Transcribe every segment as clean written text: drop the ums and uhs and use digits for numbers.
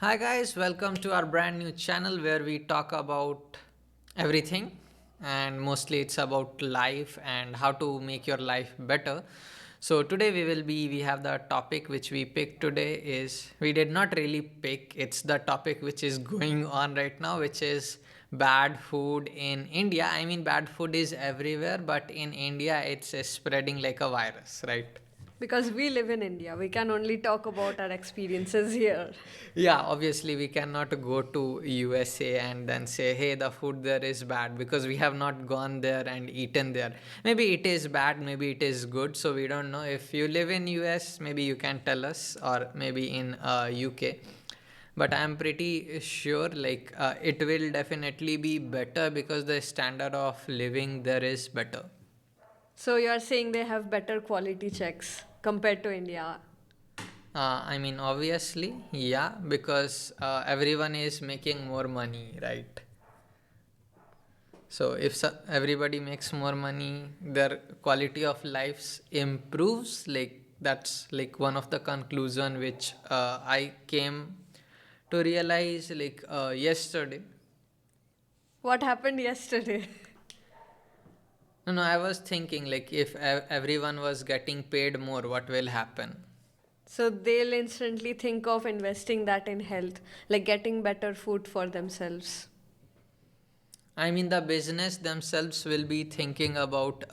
Hi guys, welcome to our brand new channel where we talk about everything and mostly it's about life and how to make your life better. So today we have the topic which we picked today is we did not really pick, it's the topic which is going on right now, which is bad food in India. I mean, bad food is everywhere, but in India it's spreading like a virus, right? Because we live in India, we can only talk about our experiences here. Yeah, obviously we cannot go to USA and then say, hey, the food there is bad because we have not gone there and eaten there. Maybe it is bad, maybe it is good, so we don't know. If you live in US, maybe you can tell us, or maybe in UK. But I'm pretty sure it will definitely be better because the standard of living there is better. So you are saying they have better quality checks compared to India. I mean, obviously, yeah, because everyone is making more money, right? So if everybody makes more money, their quality of lives improves. Like that's like one of the conclusion which I came to realize yesterday. What happened yesterday? No, I was thinking like if everyone was getting paid more, what will happen? So they'll instantly think of investing that in health, like getting better food for themselves. I mean, the business themselves will be thinking about,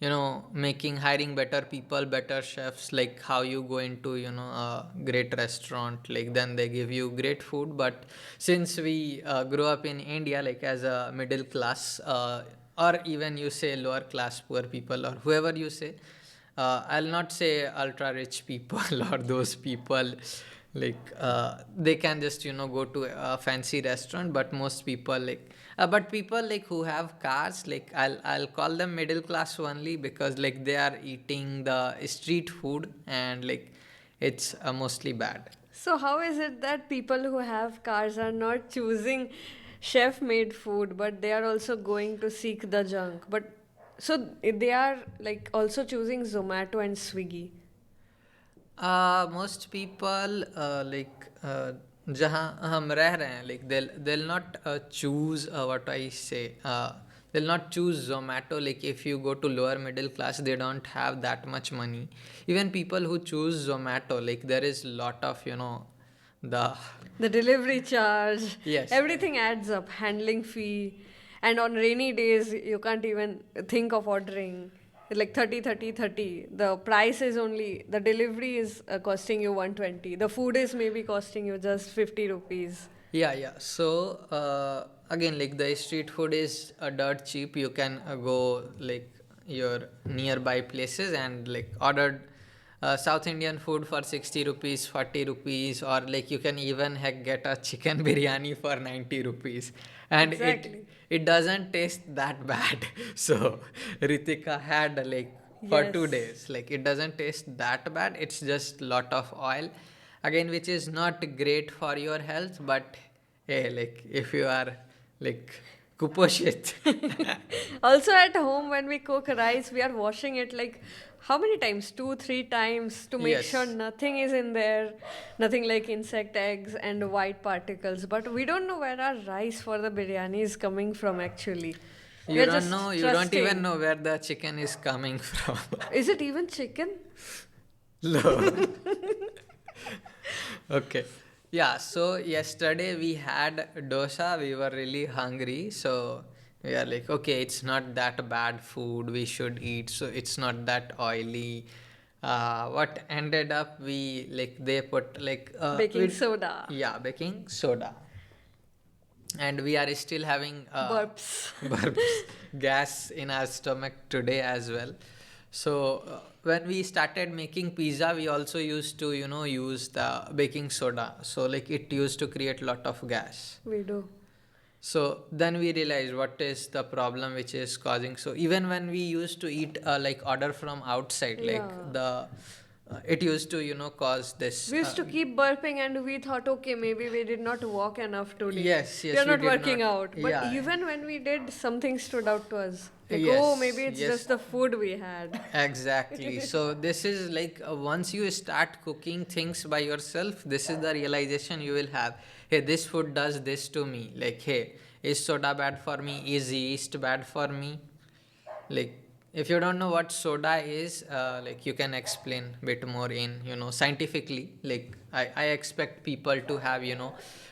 hiring better people, better chefs, like how you go into, a great restaurant, like then they give you great food. But since we grew up in India, like as a middle class, or even you say lower class poor people, or whoever you say, I'll not say ultra rich people or those people they can just go to a fancy restaurant, but most people but people like who have cars, like I'll call them middle class only because like they are eating the street food and like it's mostly bad. So how is it that people who have cars are not choosing chef made food, but they are also going to seek the junk? But so they are like also choosing Zomato and Swiggy. Most people जहाँ हम रह रहे हैं like they'll not choose what I say they'll not choose Zomato. Like if you go to lower middle class, they don't have that much money. Even people who choose Zomato, like there is lot of the The delivery charge, yes. everything adds up, handling fee. And on rainy days, you can't even think of ordering. Like 30, 30, 30. The price is only, the delivery is costing you 120. The food is maybe costing you just 50 rupees. Yeah, yeah. So again, like the street food is dirt cheap. You can go like your nearby places and like order South Indian food for 60 rupees, 40 rupees, or like you can even heck get a chicken biryani for 90 rupees, and it Exactly. it doesn't taste that bad. So Ritika had like for Yes. 2 days, like it doesn't taste that bad. It's just lot of oil, again, which is not great for your health, but hey, like if you are like kuposhit. Also at home when we cook rice, we are washing it like how many times? Two, three times to make sure Yes, nothing is in there, nothing like insect eggs and white particles. But we don't know where our rice for the biryani is coming from actually. We you are don't know, just you don't even trusting. know where the chicken is coming from. Is it even chicken? No. Okay. Yeah, so yesterday we had dosa. We were really hungry. So we are like, okay, it's not that bad food. We should eat. So it's not that oily. What ended up, we like, they put Baking soda. yeah, baking soda. And we are still having Burps. burps, gas in our stomach today as well. So when we started making pizza, we also used to use the baking soda, so like it used to create lot of gas. We do. So then we realized what is the problem which is causing. So even when we used to eat like order from outside, like Yeah. it used to cause this We used to keep burping and we thought, okay, maybe we did not walk enough today. yes, We are yes, we not did not. working out. But Yeah, even when we did, something stood out to us. Like, oh, maybe yes, it's just yes. the food we had. Exactly. So this is like once you start cooking things by yourself, this is the realization you will have. Hey, this food does this to me. Like, hey, is soda bad for me? Is yeast bad for me? Like, if you don't know what soda is, like you can explain bit more in scientifically. Like I expect people to have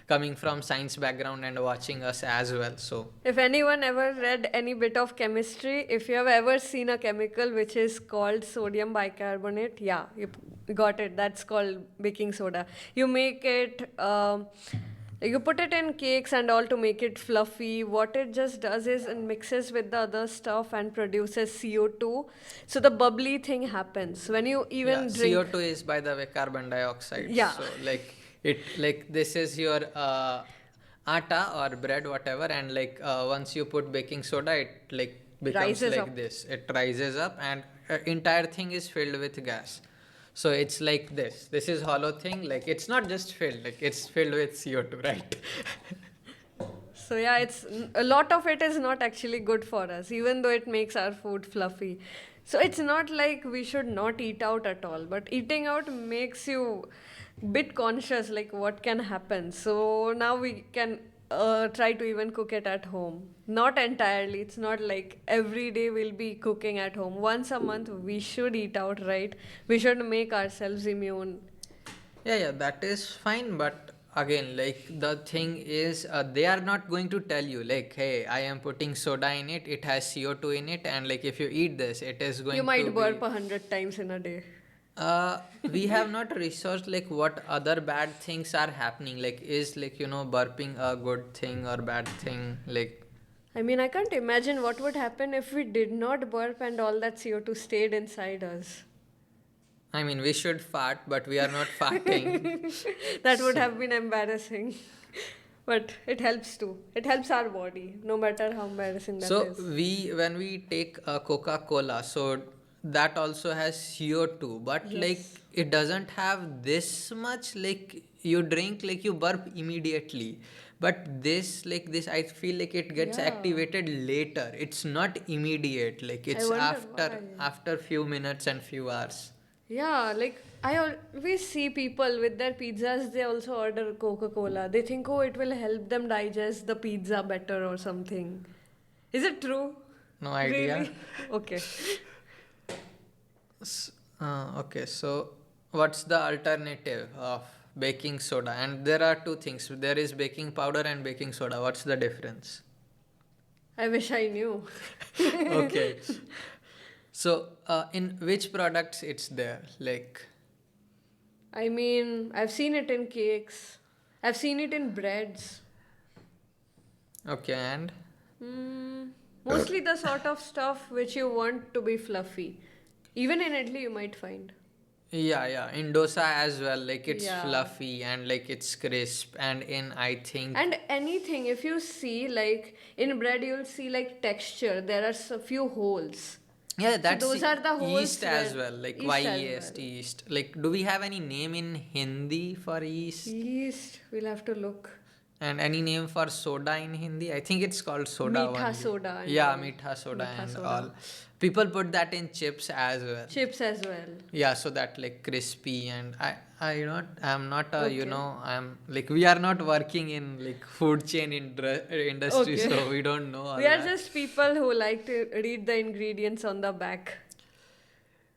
coming from science background and watching us as well. So If anyone ever read any bit of chemistry, if you have ever seen a chemical which is called sodium bicarbonate, yeah, you got it. That's called baking soda. You make it, you put it in cakes and all to make it fluffy. What it just does is it mixes with the other stuff and produces CO2. So the bubbly thing happens when you yeah, even drink. CO2 is by the way carbon dioxide. Yeah, So like this is your atta or bread whatever, and like once you put baking soda, it like becomes rises like up. this. It rises up and entire thing is filled with gas. So it's like this. This is hollow thing. Like it's not just filled. Like it's filled with CO2, right? So yeah, it's a lot of it is not actually good for us, even though it makes our food fluffy. So it's not like we should not eat out at all, but eating out makes you bit conscious like what can happen. So now we can try to even cook it at home. Not entirely. It's not like every day we'll be cooking at home. Once a month we should eat out, right? We should make ourselves immune. Yeah, yeah, that is fine. But again, like the thing is, they are not going to tell you, like, hey, I am putting soda in it, it has CO2 in it, and like if you eat this, it is You going to might burp be. 100 times in a day. We have not researched like what other bad things are happening. Like, is like, burping a good thing or bad thing? Like, I mean, I can't imagine what would happen if we did not burp and all that CO2 stayed inside us. I mean, we should fart, but we are not farting. That would So, have been embarrassing. But it helps too. It helps our body, no matter how embarrassing that So is. when we take a Coca-Cola, so that also has CO2, but Yes. like it doesn't have this much. Like you drink, like you burp immediately, but this I feel like it gets Yeah. activated later. It's not immediate. Like I it's wonder after why. after few minutes and few hours. Yeah, like I always see people with their pizzas, they also order Coca Cola. They think, oh, it will help them digest the pizza better or something. Is it true? No idea. Really? Okay. Okay, so what's the alternative of baking soda? And there are two things. There is baking powder and baking soda. What's the difference? I wish I knew. Okay. So, in which products it's there? Like, I mean, I've seen it in cakes. I've seen it in breads. okay, and Mostly the sort of stuff which you want to be fluffy. Even in idli, you might find. yeah, yeah, in dosa as well. Like it's Yeah. fluffy and like it's crisp. And in I think, And anything, if you see, like in bread, you'll see like texture. There are a few holes. yeah, So that's those are the holes yeast as where well. Like yeast as yeast, well. yeast. Like, do we have any name in Hindi for yeast? Yeast, we'll have to look. And any name for soda in Hindi? I think it's called soda Meetha only. soda and Yeah, all. meetha soda Meetha and soda. all. People put that in chips as well. Chips as well. Yeah, so that like crispy and I'm not a Okay. I'm like we are not working in like food chain industry, Okay. so we don't know all We are that. just people who like to read the ingredients on the back.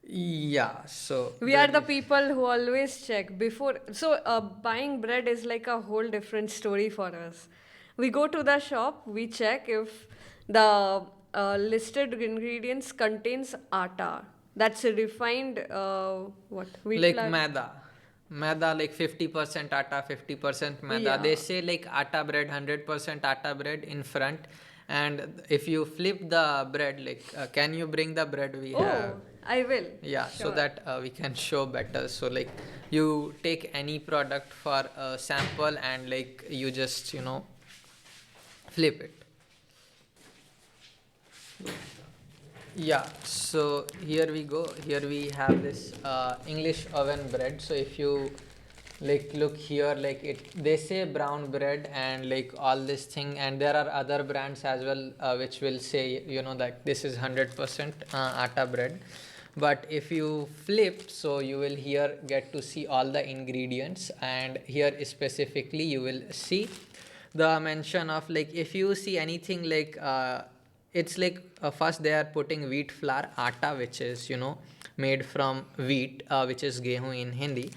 Yeah, so We are there the is. people who always check before. So, buying bread is like a whole different story for us. We go to the shop, we check if the listed ingredients contains atta. That's a refined what wheat Like flour. maida like 50% atta, 50% maida. They Yeah. say like atta bread, 100% atta bread in front. And if you flip the bread, like can you bring the bread we have? Oh, I will. Yeah, so Sure. that we can show better. So like you take any product for a sample and like you just flip it. Yeah, so here we go. Here we have this English oven bread. So if you like look here, like they say brown bread and like all this thing, and there are other brands as well which will say, like this is 100% atta bread. But if you flip, so you will here get to see all the ingredients, and here specifically you will see the mention of, like, if you see anything like it's like first they are putting wheat flour atta, which is made from wheat, which is gehu in Hindi,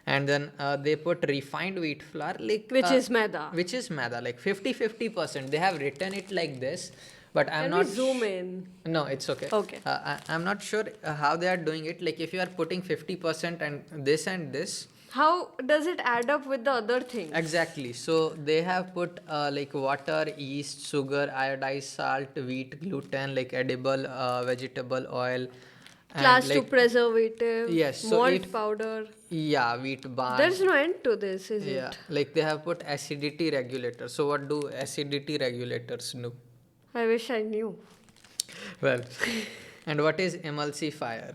and then they put refined wheat flour, like Which is Maida. which is maida, like 50-50%. They have written it like this, but I'm Can we not zoom in? no, it's okay. Okay. I'm not sure how they are doing it. Like if you are putting 50% and this. How does it add up with the other things? Exactly. So they have put like water, yeast, sugar, iodized salt, wheat, gluten, like edible vegetable oil, and Class 2 like preservative, yes. So malt if powder. yeah, wheat barn. There's no end to this, is Yeah, it? like they have put acidity regulator. So what do acidity regulators do? I wish I knew. Well, and what is emulsifier?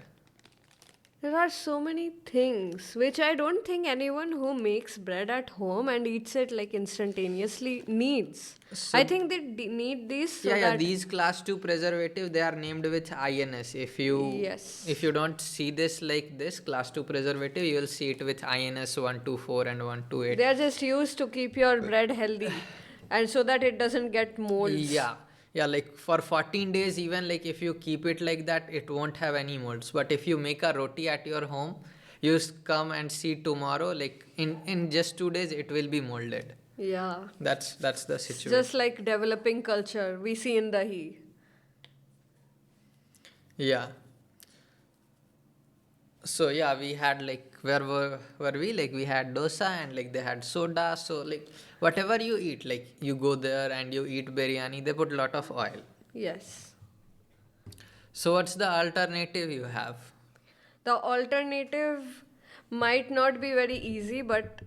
There are so many things which I don't think anyone who makes bread at home and eats it like instantaneously needs. I So think they need these so yeah, that. these class 2 preservative, they are named with ins. If you Yes. don't see this like this class 2 preservative, you will see it with ins 124 and They 128. are just used to keep your bread healthy and so that it doesn't get molds. Yeah, yeah, like for 14 days, even like if you keep it like that, it won't have any molds. But if you make a roti at your home, you come and see tomorrow, like in just 2 days it will be molded. Yeah. That's the It's situation. just like developing culture we see in Dahi. Yeah. So yeah, we had like, were we, like we had dosa and like they had soda. So like whatever you eat, like you go there and you eat biryani, they put lot of oil. Yes. So what's the alternative you have? The alternative might not be very easy, but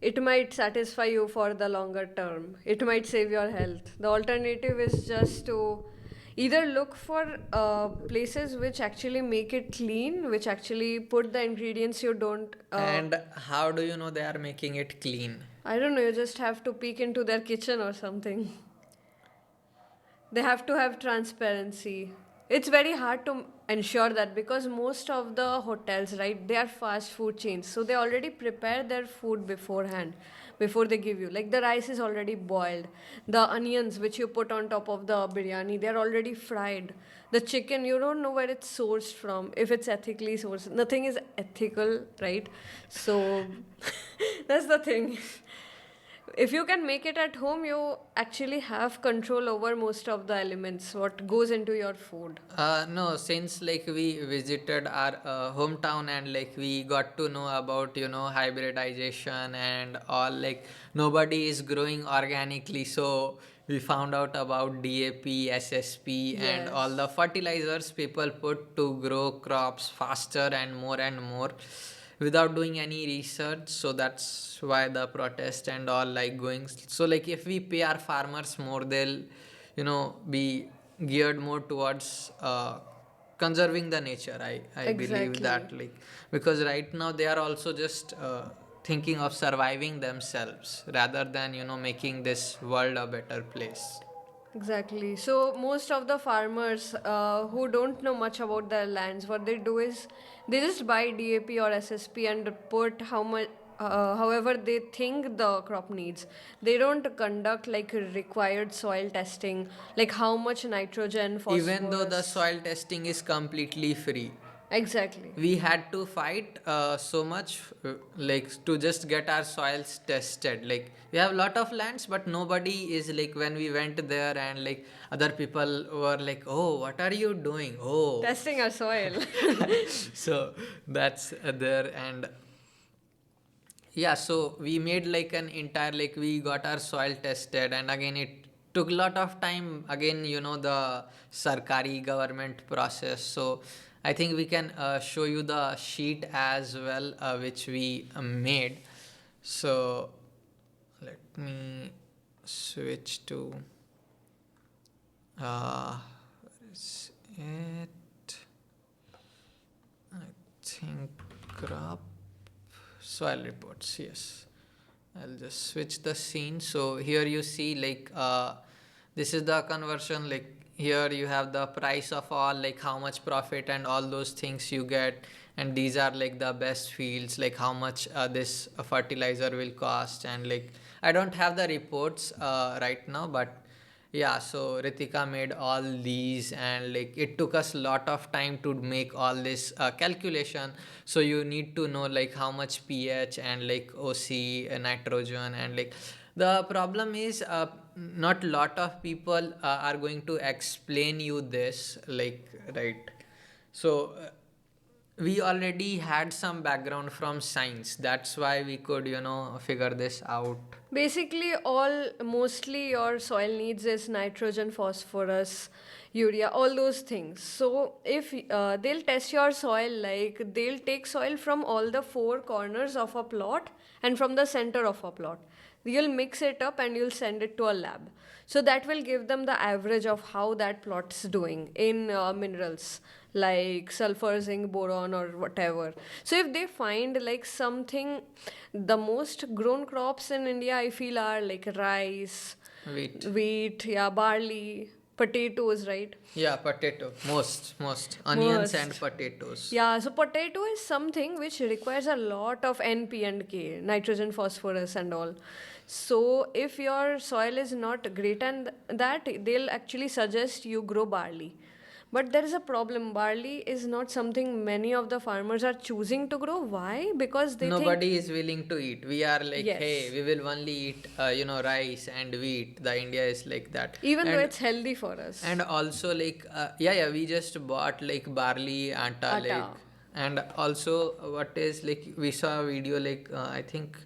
it might satisfy you for the longer term. It might save your health. The alternative is just to either look for places which actually make it clean, which actually put the ingredients you don't. And how do you know they are making it clean? I don't know, you just have to peek into their kitchen or something. They have to have transparency. It's very hard to ensure that because most of the hotels, right, they are fast food chains. So they already prepare their food beforehand, before they give you. Like the rice is already boiled. The onions which you put on top of the biryani, they're already fried. The chicken, you don't know where it's sourced from, if it's ethically sourced. Nothing is ethical, right? So that's the thing. If you can make it at home, you actually have control over most of the elements, what goes into your food. No, since like we visited our hometown and like we got to know about hybridization and all, like nobody is growing organically, so we found out about DAP, SSP, and all the Yes, fertilizers people put to grow crops faster and more without doing any research. So that's why the protest and all like going. So like if we pay our farmers more, they'll be geared more towards conserving the nature. I believe that, exactly. like, because right now they are also just thinking of surviving themselves rather than making this world a better place. Exactly. So most of the farmers who don't know much about their lands, what they do is they just buy DAP or SSP and put how much, however they think the crop needs. They don't conduct like required soil testing, like how much nitrogen, Even though the phosphorus. soil testing is completely free, Exactly. we had to fight so much, like to just get our soils tested. Like we have lot of lands, but nobody is like, when we went there and like other people were like, oh, what are you doing? Oh. Testing our soil. So that's there. And yeah, so we made like an entire, like we got our soil tested, and again it took a lot of time, again the sarkari government process. So I think we can show you the sheet as well, which we made. So let me switch to where is it? think crop soil reports. Yes, I'll just switch the scene. So here you see like this is the conversion. Like here you have the price of all, like how much profit and all those things you get, and these are like the best fields, like how much this fertilizer will cost, and like I don't have the reports right now, but yeah, so Ritika made all these, and like it took us a lot of time to make all this calculation. So you need to know like how much pH and like OC, nitrogen, and like the problem is not lot of people are going to explain you this, like, right. So we already had some background from science, that's why we could figure this out. Basically, mostly your soil needs is nitrogen, phosphorus, urea, all those things. So, if they'll test your soil, like they'll take soil from all the four corners of a plot and from the center of a plot. You'll mix it up and you'll send it to a lab. So, that will give them the average of how that plot's doing in minerals like sulfur, zinc, boron, or whatever. So if they find like something, the most grown crops in India, I feel, are like rice, Wheat. yeah, barley, potatoes, right? Yeah, potato. Most. Onions and potatoes. Yeah, so potato is something which requires a lot of NP and K, nitrogen, phosphorus, and all. So if your soil is not great and that, they'll actually suggest you grow barley. But there is a problem. Barley is not something many of the farmers are choosing to grow. Why? Because they Nobody is willing to eat. We are like, Yes. hey, we will only eat, rice and wheat. The India is like that. even though And it's healthy for us. and also like yeah, we just bought like barley atta, Atta. like, and also what is like we saw a video like I think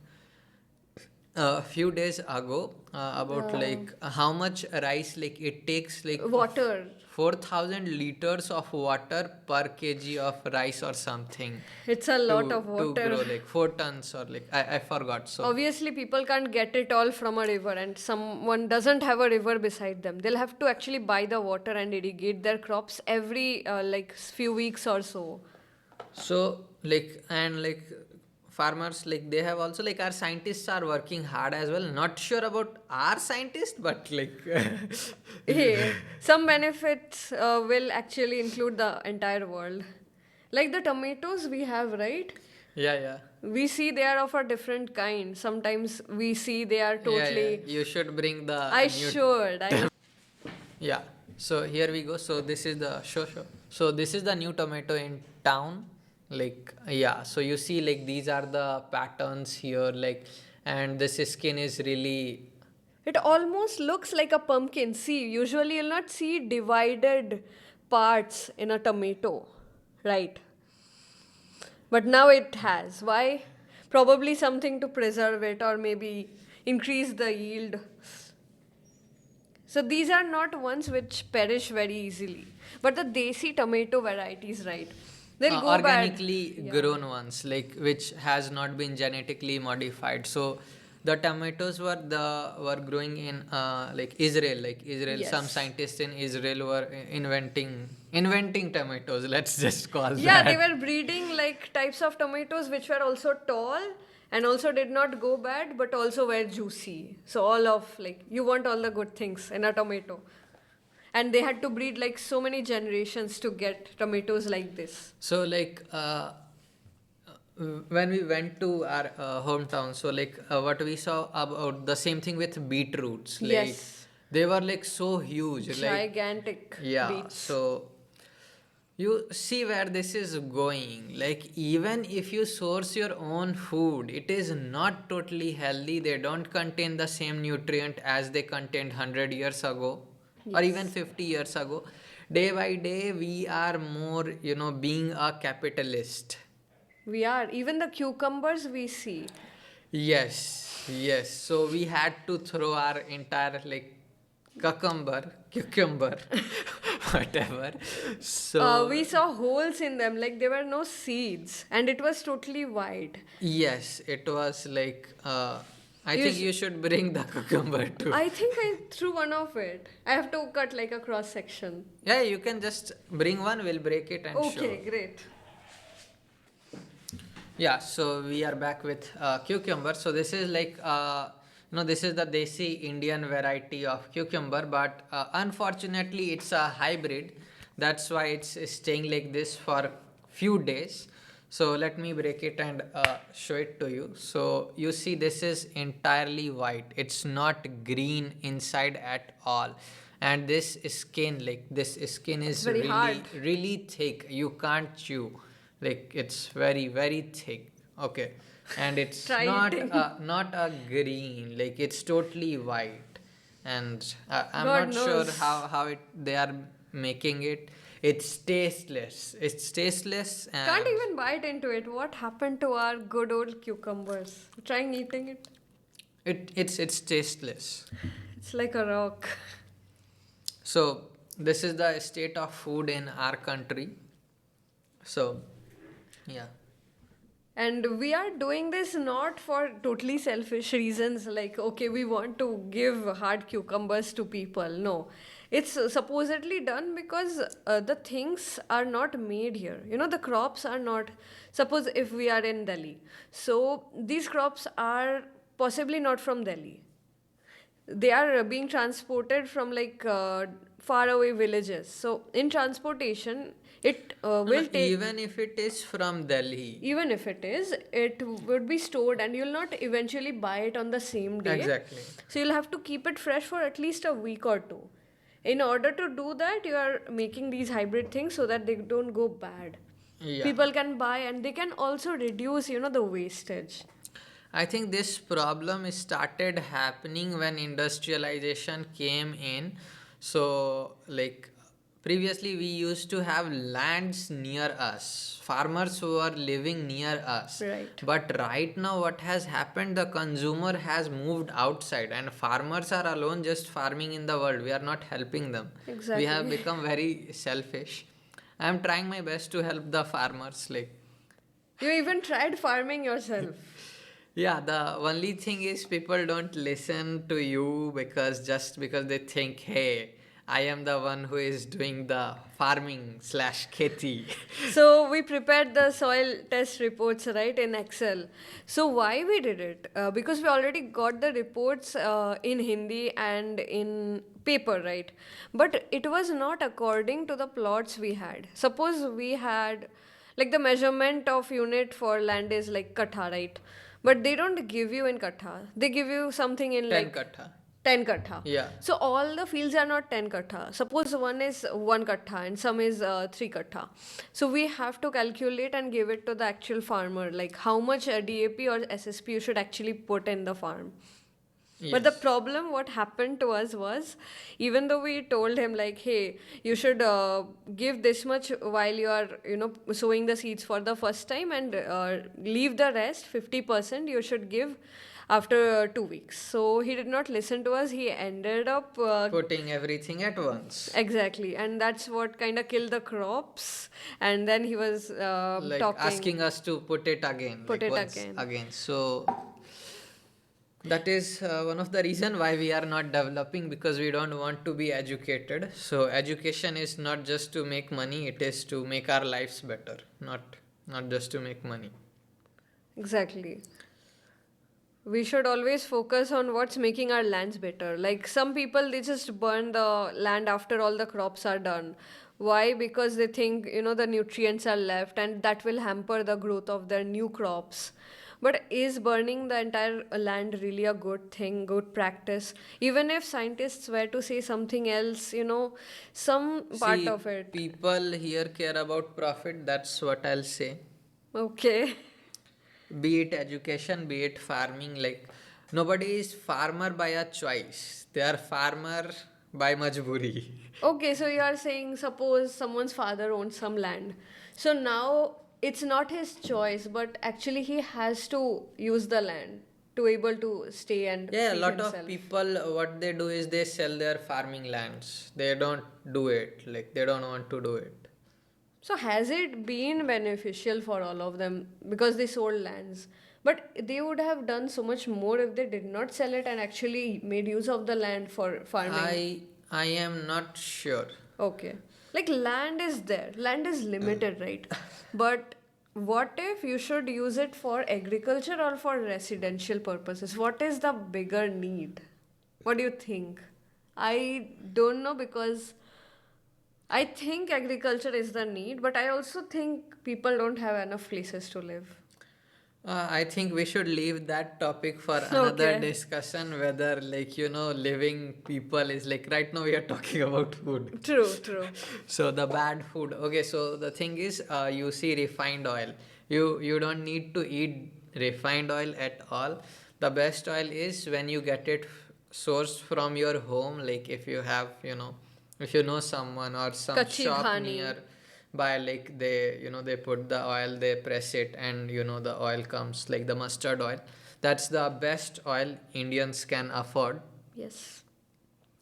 a few days ago about like how much rice like it takes like Water. 4,000 liters of water per kg of rice or something It's a lot to of water. grow like 4 tons or like I forgot. So Obviously, people can't get it all from a river, and someone doesn't have a river beside them. They'll have to actually buy the water and irrigate their crops every like few weeks or so. So like and like farmers like they have also like our scientists are working hard as well. Not sure about our scientists, but like Hey, some benefits will actually include the entire world. Like the tomatoes we have, right? yeah. We see they are of a different kind. Sometimes we see they are totally. Yeah. You should bring the I new should. yeah. So here we go. So this is the show. So this is the new tomato in town. Like yeah. So you see like these are the patterns here, like, and this skin is really It almost looks like a pumpkin. See, usually you'll not see divided parts in a tomato, right? But now it has. Why? Probably something to preserve it or maybe increase the yield. So these are not ones which perish very easily. But the desi tomato varieties, right? They'll go organically bad. Yeah. grown ones, like which has not been genetically modified. So the tomatoes were growing in like Israel, some Yes. scientists in Israel were inventing tomatoes, let's just call Yeah, that. they were breeding like types of tomatoes which were also tall and also did not go bad but also were juicy. So all of like you want all the good things in a tomato. And they had to breed like so many generations to get tomatoes like this. So like when we went to our hometown, so like what we saw about the same thing with beetroots, like Yes. they were like so huge, like Gigantic yeah. beets. So you see where this is going. Like even if you source your own food, it is not totally healthy. They don't contain the same nutrient as they contained 100 years ago or even 50 years ago. Day by day we are more being a capitalist. We are. Even the cucumbers we see. Yes. So we had to throw our entire like cucumber, whatever. So We saw holes in them, like there were no seeds, and it was totally white. yes, it was like I You think sh- you should bring the cucumber too. I think I threw one of it. I have to cut like a cross section. Yeah, you can just bring one. We'll break it and show. Okay, great. Yeah, so we are back with cucumber. So this is like this is the desi Indian variety of cucumber, but unfortunately it's a hybrid. That's why it's staying like this for few days. So let me break it and show it to you. So you see this is entirely white. It's not green inside at all. And this skin, like this skin It's is very hard. really thick. You can't chew, like it's very thick. Okay, and it's Try eating. not a green, like it's totally white. And I'm God not sure knows. how it they are making it. It's tasteless, it's tasteless. Can't And even bite into it. What happened to our good old cucumbers? Trying eating it. it's tasteless. It's like a rock. So this is the state of food in our country. So yeah. And we are doing this not for totally selfish reasons, like, okay, we want to give hard cucumbers to people. No. It's supposedly done because the things are not made here. The crops are not. Suppose if we are in Delhi. So these crops are possibly not from Delhi. They are being transported from like far away villages. So in transportation, it No, will take. even if it is from Delhi. Even if it is, it would be stored and you'll not eventually buy it on the same day. Exactly. So you'll have to keep it fresh for at least a week or two. In order to do that, you are making these hybrid things so that they don't go bad. Yeah. People can buy and they can also reduce, the wastage. I think this problem started happening when industrialization came in. So, like previously, we used to have lands near us, farmers who were living near us. Right. But right now, what has happened? The consumer has moved outside, and farmers are alone just farming in the world. We are not helping them. We have Exactly. become very selfish. I am trying my best to help the farmers, like. You even tried farming yourself. Yeah, the only thing is people don't listen to you because just because they think, hey, I am the one who is doing the farming slash kheti. So we prepared the soil test reports, right, in Excel. So why we did it? Because we already got the reports in Hindi and in paper, right? But it was not according to the plots we had. Suppose we had, like, the measurement of unit for land is like katha, right? But they don't give you in katha. They give you something in 10 like kattha. 10 kattha. Yeah. So all the fields are not 10 kattha. Suppose one is 1 kattha and some is 3 kattha. So we have to calculate and give it to the actual farmer, like how much DAP or SSP you should actually put in the farm. But the Yes. problem, what happened to us was, even though we told him like, hey, you should give this much while you are, sowing the seeds for the first time and leave the rest, 50% you should give after 2 weeks. So he did not listen to us. He ended up Putting everything at once. exactly, and that's what kind of killed the crops. And then he was Like talking, asking us to put it again, put like it once again. again. So that is one of the reason why we are not developing, because we don't want to be educated. So education is not just to make money, it is to make our lives better, not just to make money. Exactly. We should always focus on what's making our lands better. Like some people, they just burn the land after all the crops are done. Why? Because they think, the nutrients are left and that will hamper the growth of their new crops. But is burning the entire land really a good thing, good practice? Even if scientists were to say something else, some part See, of it. people here care about profit, that's what I'll say. Okay. Be it education, be it farming, like nobody is farmer by a choice. They are farmer by majburi. Okay, so you are saying suppose someone's father owns some land. So now it's not his choice, but actually he has to use the land to able to stay and Yeah, a feed lot of himself. people what they do is they sell their farming lands. They don't do it. Like they don't want to do it. So has it been beneficial for all of them because they sold lands? But they would have done so much more if they did not sell it and actually made use of the land for farming. I am not sure. Okay. Like land is there. Land is limited, right? But what if you should use it for agriculture or for residential purposes? What is the bigger need? What do you think? I don't know, because I think agriculture is the need, but I also think people don't have enough places to live. I think we should leave that topic for another Okay. discussion. Whether, like, living people is like, right now we are talking about food. True, true. So the bad food. Okay, so the thing is, you see refined oil. You don't need to eat refined oil at all. The best oil is when you get it sourced from your home. Like if you have, if you know someone or some Kachi shop ghani. near by, like they put the oil, they press it, and the oil comes like the mustard oil. That's the best oil Indians can afford. Yes.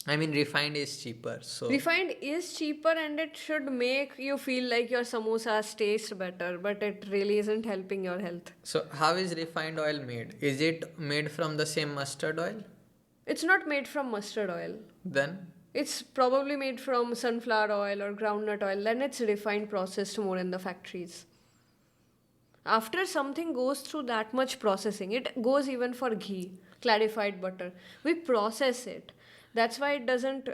I mean, refined is cheaper, so. Refined is cheaper and it should make you feel like your samosas taste better, but it really isn't helping your health. So how is refined oil made? Is it made from the same mustard oil? It's not made from mustard oil. Then. It's probably made from sunflower oil or groundnut oil, then it's refined, processed more in the factories. After something goes through that much processing, it goes even for ghee, clarified butter. We process it. That's why it doesn't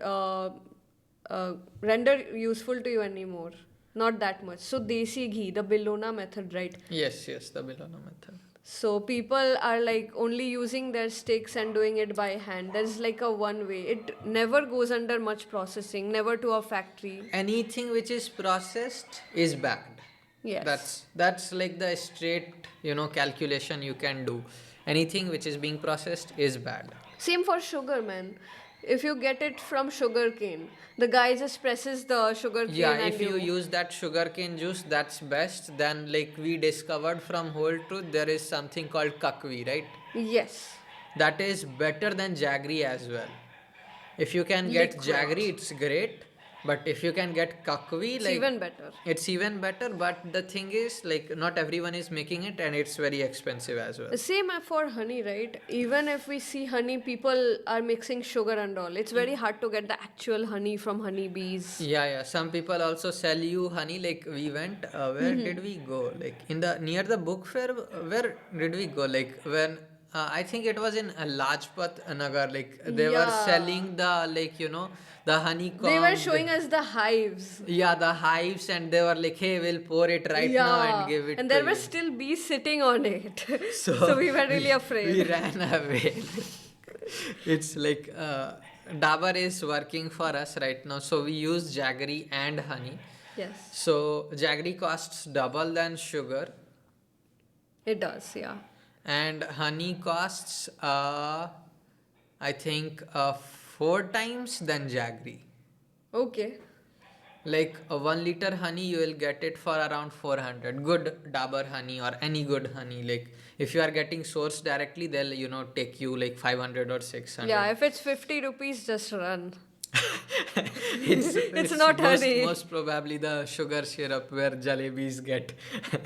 render useful to you anymore. Not that much. So, desi ghee, the Bellona method, right? Yes, the Bologna method. So people are like only using their sticks and doing it by hand. There's like a one way. It never goes under much processing, never to a factory. Anything which is processed is bad. Yes. That's like the straight calculation you can do. Anything which is being processed is bad. Same for sugar, man. If you get it from sugar cane, the guy just presses the sugar cane Yeah, and if you use that sugarcane juice, that's best. Then, like we discovered from Whole Truth, there is something called kakvi, right? Yes. That is better than jaggery as well. If you can get Liquid. jaggery, it's great. But if you can get kakvi, It's like even better. it's even better. But the thing is, like not everyone is making it, and it's very expensive as well. Same for honey, right? Even if we see honey, people are mixing sugar and all. It's very hard to get the actual honey from honeybees. Yeah. Some people also sell you honey. Like we went, where did we go? Like in the near the book fair. Where did we go? Like when I think it was in Lajpat Nagar. Like they were Yeah. selling the the honeycomb. They were showing us the hives. Yeah, the hives, and they were like, "Hey, we'll pour it right now and give it and to there were you." still bees sitting on it. So, So we were really we afraid. ran away. It's like Dabur is working for us right now, so we use jaggery and honey. Yes, So jaggery costs double than sugar, it does, yeah. and honey costs I think 4 times than jaggery. Okay. Like 1 liter honey, you will get it for around 400. Good Dabur honey or any good honey. Like if you are getting sourced directly, they'll take you like 500 or 600. Yeah, if it's 50 rupees, just run. It's not most, honey. most probably the sugar syrup where jalebis get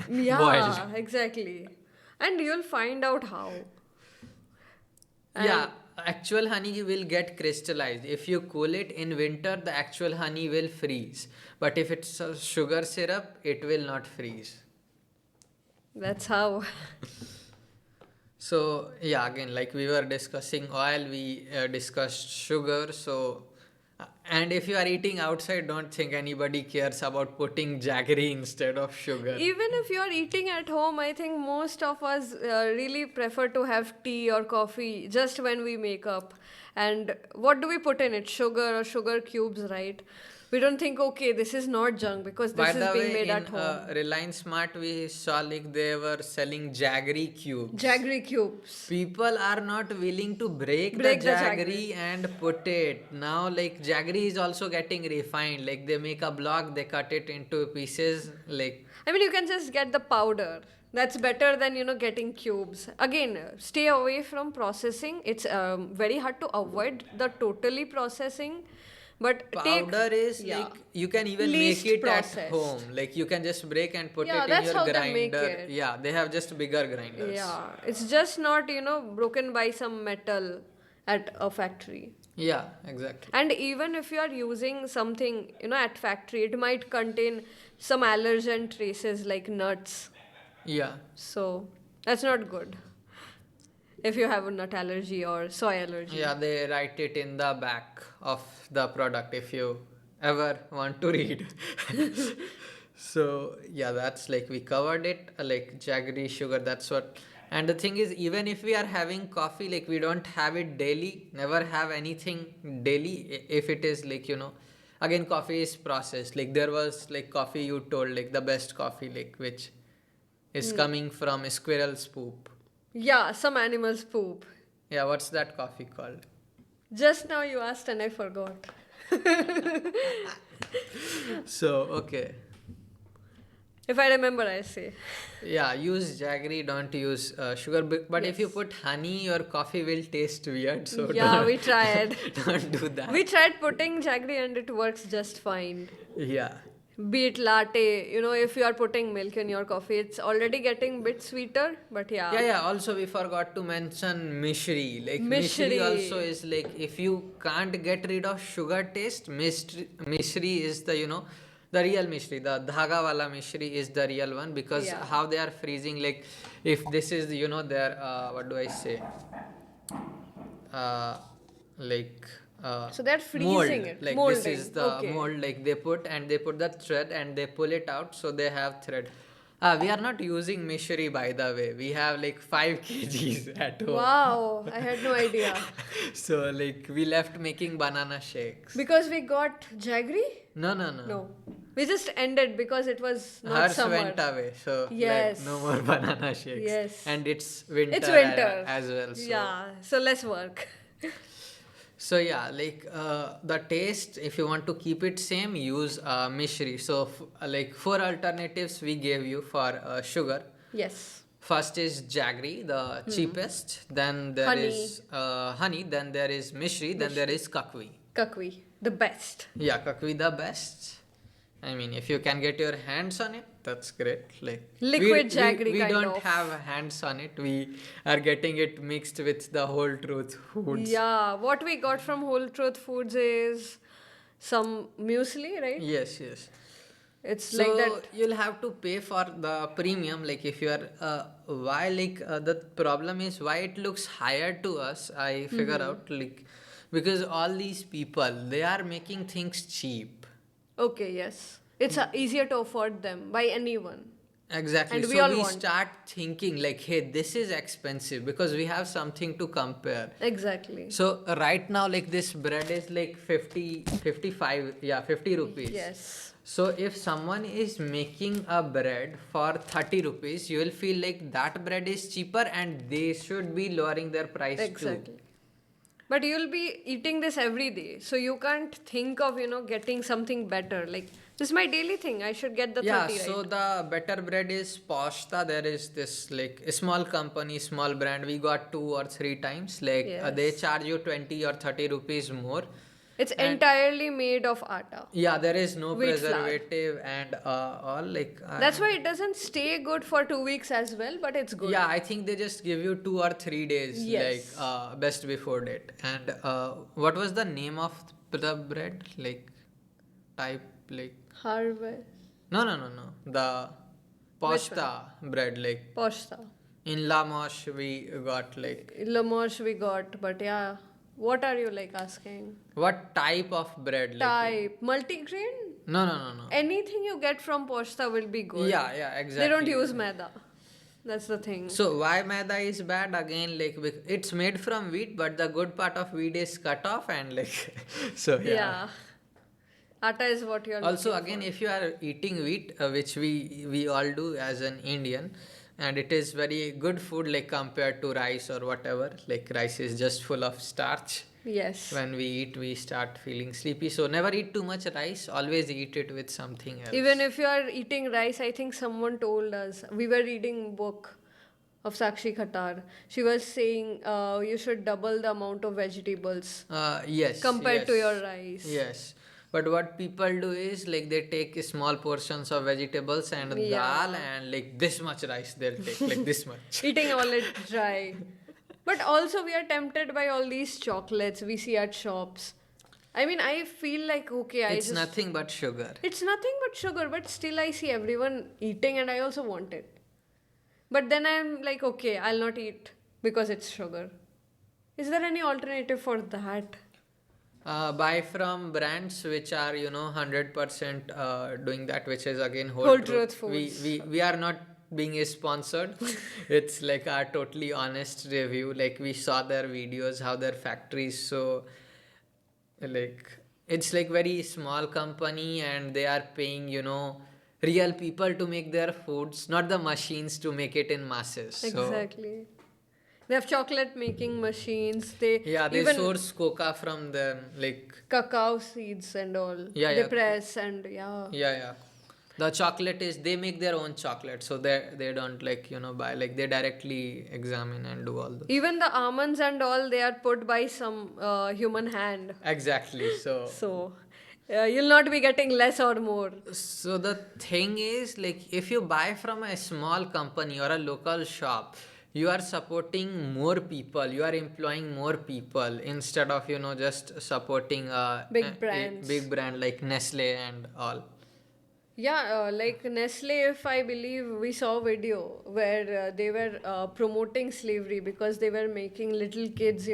Yeah, boiled. exactly. And you'll find out how. Yeah, actual honey will get crystallized. If you cool it in winter, the actual honey will freeze. But if it's a sugar syrup, it will not freeze. That's how. So yeah, again, like we were discussing oil, we discussed sugar. So, and if you are eating outside, don't think anybody cares about putting jaggery instead of sugar. Even if you're eating at home, I think most of us really prefer to have tea or coffee just when we make up. And what do we put in it? Sugar or sugar cubes, right? We don't think, okay, this is not junk because By this is the being way, made in at home. Reliance Smart, we saw like they were selling jaggery cubes. Jaggery cubes. People are not willing to break Break the the jaggery and put it. Now, like jaggery is also getting refined. Like they make a block, they cut it into pieces. Like I mean, you can just get the powder. That's better than, getting cubes. Again, stay away from processing. It's very hard to avoid the totally processing. But powder is yeah, like you can even least make it processed. at home. Like you can just break and put Yeah, it in that's your how grinder. they make it. Yeah, they have just bigger grinders. Yeah, it's just not, broken by some metal at a factory. Yeah, exactly. And even if you are using something, at factory, it might contain some allergen traces like nuts. Yeah. So that's not good if you have a nut allergy or soy allergy. Yeah, they write it in the back of the product if you ever want to read. So, yeah, that's like we covered it, like jaggery sugar, that's what. And the thing is, even if we are having coffee, like we don't have it daily, never have anything daily. If it is like, again, coffee is processed. Like there was like coffee you told, like the best coffee, like which is coming from a squirrel's poop. Yeah, some animals poop. Yeah, what's that coffee called? Just now you asked and I forgot. So, okay. If I remember, I say. Yeah, use jaggery, don't use sugar. But if you Yes. put honey, your coffee will taste weird. So Yeah, we tried. don't do that. We tried putting jaggery and it works just fine. Yeah. Be it latte, if you are putting milk in your coffee, it's already getting bit sweeter, but Yeah, yeah. Also, we forgot to mention mishri. Like mishri also Mishri. is like if you can't get rid of sugar taste, mishri is the real mishri. The dhaga wala mishri is the real one because Yeah. how they are freezing. Like if this is their what do I say? uh, like So they're mold, freezing it, like this is molding. the Okay. mold, like they put the thread and they pull it out, so they have thread. We are not using mishri, by the way. We have like 5 kgs at home. Wow, I had no idea. So like we left making banana shakes. Because we got jaggery? No, no, no. No. We just ended because it was not Hers summer. went away, so Yes. like no more banana shakes. Yes. And it's winter, It's winter. as well. So. Yeah, so less work. So yeah, like the taste, if you want to keep it same, use mishri. So like 4 alternatives we gave you for sugar. Yes. First is jaggery, the cheapest. Then there Honey. is honey. Then there is mishri. Then there is kakvi. Kakvi, the best. Yeah, kakvi the best. I mean, if you can get your hands on it, that's great. Like Liquid jaggery we kind don't of. have hands on it. We are getting it mixed with the whole truth foods. Yeah, what we got from Whole Truth Foods is some muesli, right? Yes, yes. It's So like that. you'll have to pay for the premium. Like if you are, why like the problem is why it looks higher to us. I figure out like because all these people they are making things cheap. Okay, yes. It's easier to afford them by anyone. Exactly. And we so all we want. start thinking like, hey, this is expensive because we have something to compare. Exactly. So right now, like this bread is like 50, 55, yeah, 50 rupees. Yes. So if someone is making a bread for 30 rupees, you will feel like that bread is cheaper and they should be lowering their price Exactly. too. But you'll be eating this every day. So you can't think of, getting something better. Like, this is my daily thing. I should get the Yeah, 30, so right? the better bread is Pasta. There is this like a small company, small brand. We got 2 or 3 times. Like they Yes. charge you 20 or 30 rupees more. It's And entirely made of atta. yeah, there is no Wheat flour. preservative and all like. That's why it doesn't stay good for 2 weeks as well, but it's good. Yeah, I think they just give you 2 or 3 days, Yes. like best before date. And what was the name of the bread? Like type like Harvest. no, no, no, no. The pasta bread, like Pasta. in La Moche we got like Lamosh we got, but yeah. What are you like asking? what type of bread? Like Type. Multigrain? no, no, no, no. Anything you get from Pasta will be good. Yeah, yeah, exactly. They don't use maida. That's the thing. So why maida is bad again? Like it's made from wheat, but the good part of wheat is cut off and like so yeah. Yeah. Atta is what you're Also looking again, for. if you are eating wheat, which we all do as an Indian, and it is very good food like compared to rice or whatever. Like rice is just full of starch. Yes. When we eat, we start feeling sleepy. So never eat too much rice. Always eat it with something else. Even if you are eating rice, I think someone told us. We were reading book of Sakshi Khatar. She was saying you should double the amount of vegetables Yes. compared to yes. your rice. Yes. But what people do is like they take small portions of vegetables and Yeah. dal and like this much rice they'll take, like this much. Eating all it dry. But also we are tempted by all these chocolates we see at shops. I mean, I feel like, okay, It's nothing but sugar. It's nothing but sugar, but still I see everyone eating and I also want it. But then I'm like, okay, I'll not eat because it's sugar. Is there any alternative for that? Buy from brands which are 100% doing that, which is again whole Whole truth. truth we foods. we we are not being sponsored. It's like our totally honest review. Like we saw their videos, how their factories, so like it's like very small company, and they are paying real people to make their foods, not the machines to make it in masses. So Exactly. They have chocolate making machines. They yeah, they even source coca from them, like cacao seeds and all. yeah, They yeah. press and yeah. Yeah, yeah. The chocolate is they make their own chocolate, so they don't like buy, like they directly examine and do all those. Even the almonds and all, they are put by some human hand. Exactly. So So you'll not be getting less or more. so the thing is, like, if you buy from a small company or a local shop, you are supporting more people, you are employing more people instead of just supporting Big a brands. big brand like Nestle and all. Yeah, like Nestle, if I believe we saw a video where they were promoting slavery because they were making little kids,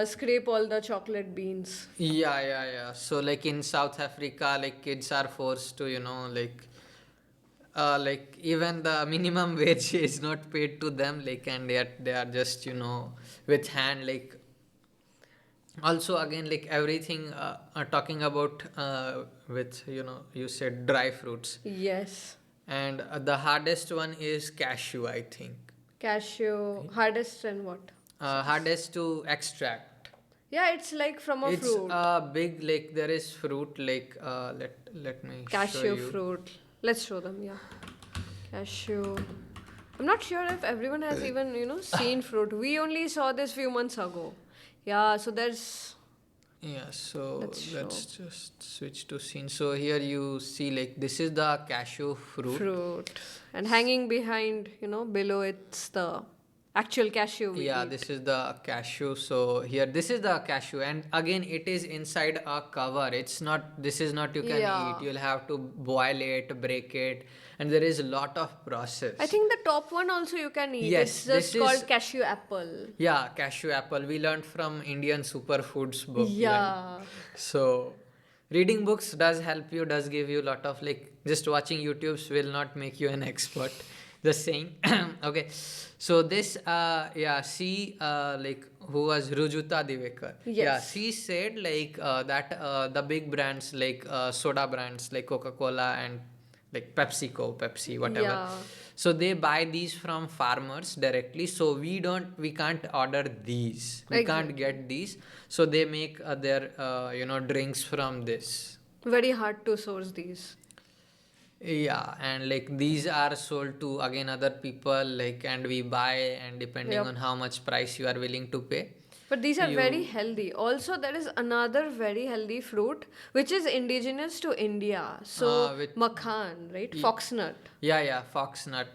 scrape all the chocolate beans. Yeah, yeah, yeah. So like in South Africa, like kids are forced to, like even the minimum wage is not paid to them, like, and yet they are just, with hand, like. Also, again, like everything, talking about with, you said dry fruits, Yes. and the hardest one is cashew, I think. Cashew, hardest and what? Hardest to extract. Yeah, it's like from a It's fruit. a big, like there is fruit, like let me show Cashew you. fruit. Let's show them, yeah. Cashew. I'm not sure if everyone has even, seen fruit. We only saw this few months ago. Yeah, so there's. Yeah, so Let's show let's just switch to scene. So here you see, like, this is the cashew fruit. fruit. And hanging behind, below it's the actual cashew we Yeah, eat. this is the cashew. So here, this is the cashew, and again, it is inside a cover. It's not. This is not you can eat. Yeah. You'll have to boil it, break it, and there is a lot of I process. think the top one also you can eat. Yes, It's this just is called cashew apple. yeah, cashew apple. We learned from Indian superfoods book, like Yeah. so. Reading books does help you, does give you a lot of, like, just watching YouTube's will not make you an expert. Just saying. Okay. So this yeah, she like who was Rujuta Divekar. Yeah, Yes. she said like that the big brands like soda brands like Coca-Cola and like PepsiCo, Pepsi, whatever. Yeah. So they buy these from farmers directly. So we can't order these. We can't Exactly. get these. So they make their drinks from this. Very hard to source these. Yeah, and like these are sold to again other people, like, and we buy, and depending Yep. on how much price you are willing to pay, But these are very you healthy. Also, there is another very healthy fruit which is indigenous to India. So, with makhan, right? y- Foxnut. yeah, yeah, foxnut.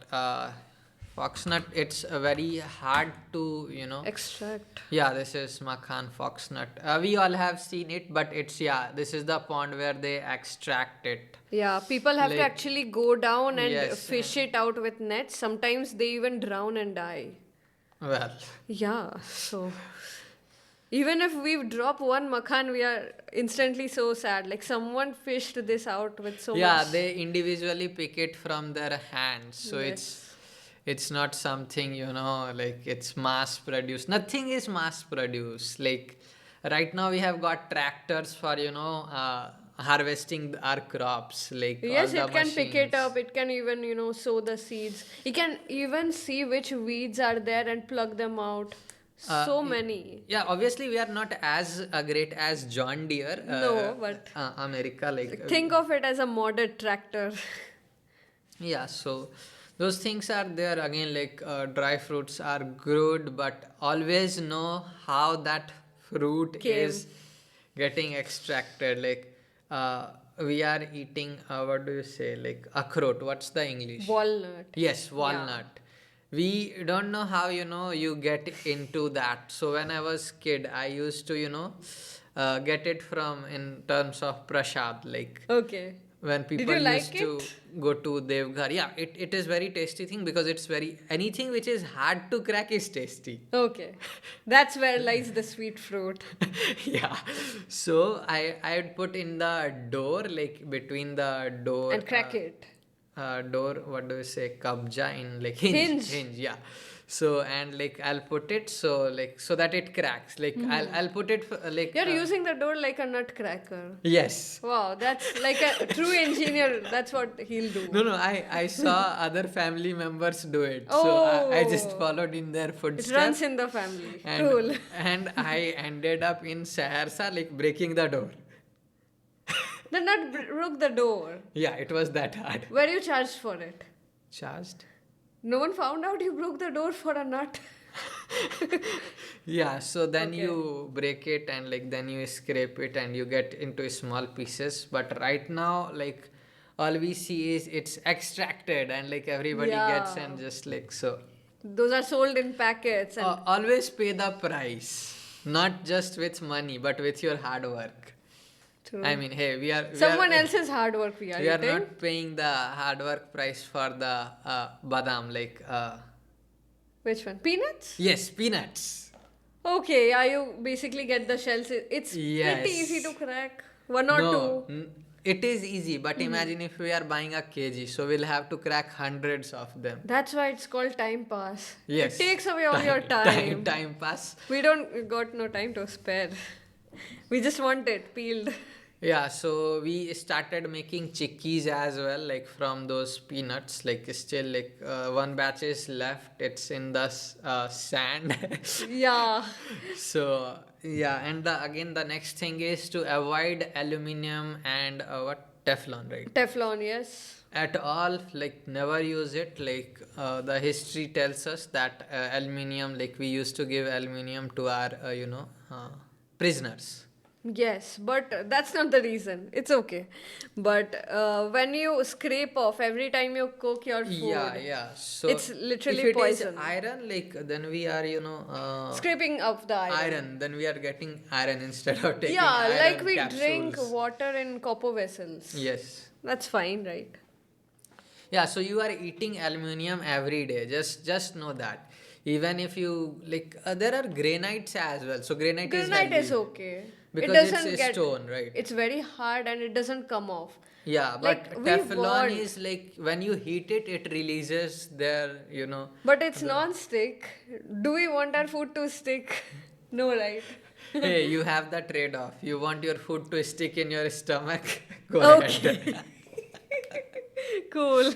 Foxnut, it's very hard to Extract. Yeah, this is Makhan foxnut. We all have seen it, but it's yeah, this is the pond where they extract it. Yeah, people have to Like actually go down and yes, fish it out with nets. Sometimes they even drown and die. well, Yeah, so even if we drop one makhan, we are instantly so sad. Like someone fished this out with so yeah, much. they individually pick it from their hands, so Yes. it's not something like it's mass produced. Nothing is mass produced. Like right now we have got tractors for harvesting our crops, like all Yes, the it can pick it machines. up. It can even, sow the seeds. It can even see which weeds are there and pluck them out. So Y- many. yeah, obviously we are not as great as John Deere, No, but America, like think of it as a modded tractor. yeah. So those things are there again. Like dry fruits are good, but always know how that fruit Came. is getting extracted. Like we are eating. What do you say? Like akhrot. What's the English? Walnut. Yes, Yeah. walnut. We don't know how you get into that. So when I was kid, I used to get it from in terms of prasad, like Okay. when Did people you used like to it? go to Devghar. Yeah, it is very tasty thing because it's very anything which is hard to crack is tasty. Okay. That's where lies the sweet fruit. Yeah. So I'd put in the door, like between the door And crack it. door, what do you say, kabja, in like Hinge. hinge, yeah. So and like I'll put it so like so that it cracks, like I'll put it like You're using the door like a nutcracker. yes. Wow, that's like a true engineer. That's what he'll do. No, I saw other family members do it, so I just Oh, followed in their it runs footsteps, in the family. and Cool. I ended up in Saharsa, like breaking the door. The nut broke the door. Yeah, it was that hard. Were you charged for it? Charged? No one found out you broke the door for a nut. Yeah, so then Okay. you break it and like then you scrape it and you get into small pieces. But right now, like all we see is it's extracted and like everybody gets Yeah. and just like so. Those are sold in packets and Always pay the price, not just with money, but with your hard work. true. I mean, hey, Someone else's hard work we are we are eating. not paying the hard work price for the badam, like Which one? Peanuts? yes, peanuts. Okay, yeah, you basically get the shells. It's pretty easy Yes. to crack. One or No, two. it is easy, but imagine if we are buying a kg, so we'll have to crack hundreds of them. That's why it's called time pass. Yes. It takes away all your time. Time pass. We don't got no time to spare. We just want it peeled. Yeah, so we started making chikkis as well, like from those peanuts. Like still, like one batch is left. It's in the sand. Yeah. So yeah, and again the next thing is to avoid aluminum and what, Teflon, right? Teflon, yes. At all, like never use it. Like the history tells us that aluminum, like we used to give aluminum to our prisoners. Yes, but that's not the reason. It's okay. But when you scrape off every time you cook your food, Yeah. So it's literally if it poison. is iron, like then we are Scraping off the iron. then we are getting iron instead of taking Yeah, iron like we drink capsules. water in copper vessels. Yes. That's fine, right? Yeah, so you are eating aluminium every day. Just know that. Even if you like, there are granites as well. So granite is Granite is healthy okay. because It it's doesn't a get. stone, right? It's very hard and it doesn't come off. Yeah, but Like, we Teflon want- is like when you heat it, it releases their. But it's non-stick. Do we want our food to stick? No, right? Hey, you have the trade-off. You want your food to stick in your stomach? Go Okay. ahead. Cool.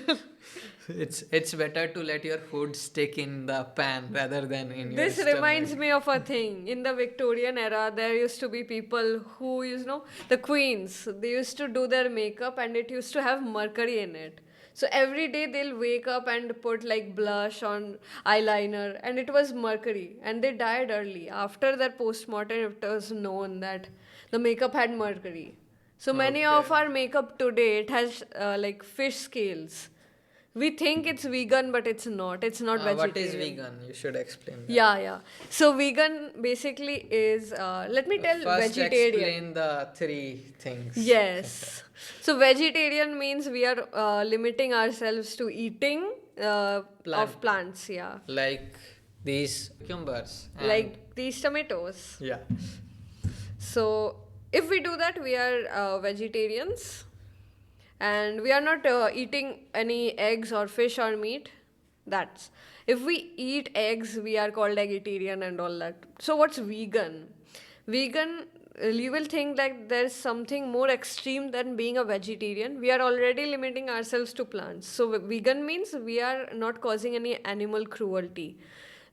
It's better to let your food stick in the pan rather than in your This stomach. reminds me of a thing. In the Victorian era, there used to be people who, the queens, they used to do their makeup and it used to have mercury in it. So every day they'll wake up and put like blush on eyeliner, and it was mercury. And they died early. After that postmortem, it was known that the makeup had mercury. So many of our makeup today, it has like fish scales. We think it's vegan, but it's not. It's not vegetarian. What is vegan? You should explain that. Yeah. So vegan basically is, let me tell, First vegetarian. explain the three things. Yes. So vegetarian means we are limiting ourselves to eating of plants. Yeah. Like these cucumbers. and- Like these tomatoes. Yeah. So if we do that, we are vegetarians. And we are not eating any eggs or fish or meat. That's if we eat eggs, we are called vegetarian and all that. So what's vegan? Vegan, you will think that there's something more extreme than being a vegetarian. We are already limiting ourselves to plants. So vegan means we are not causing any animal cruelty.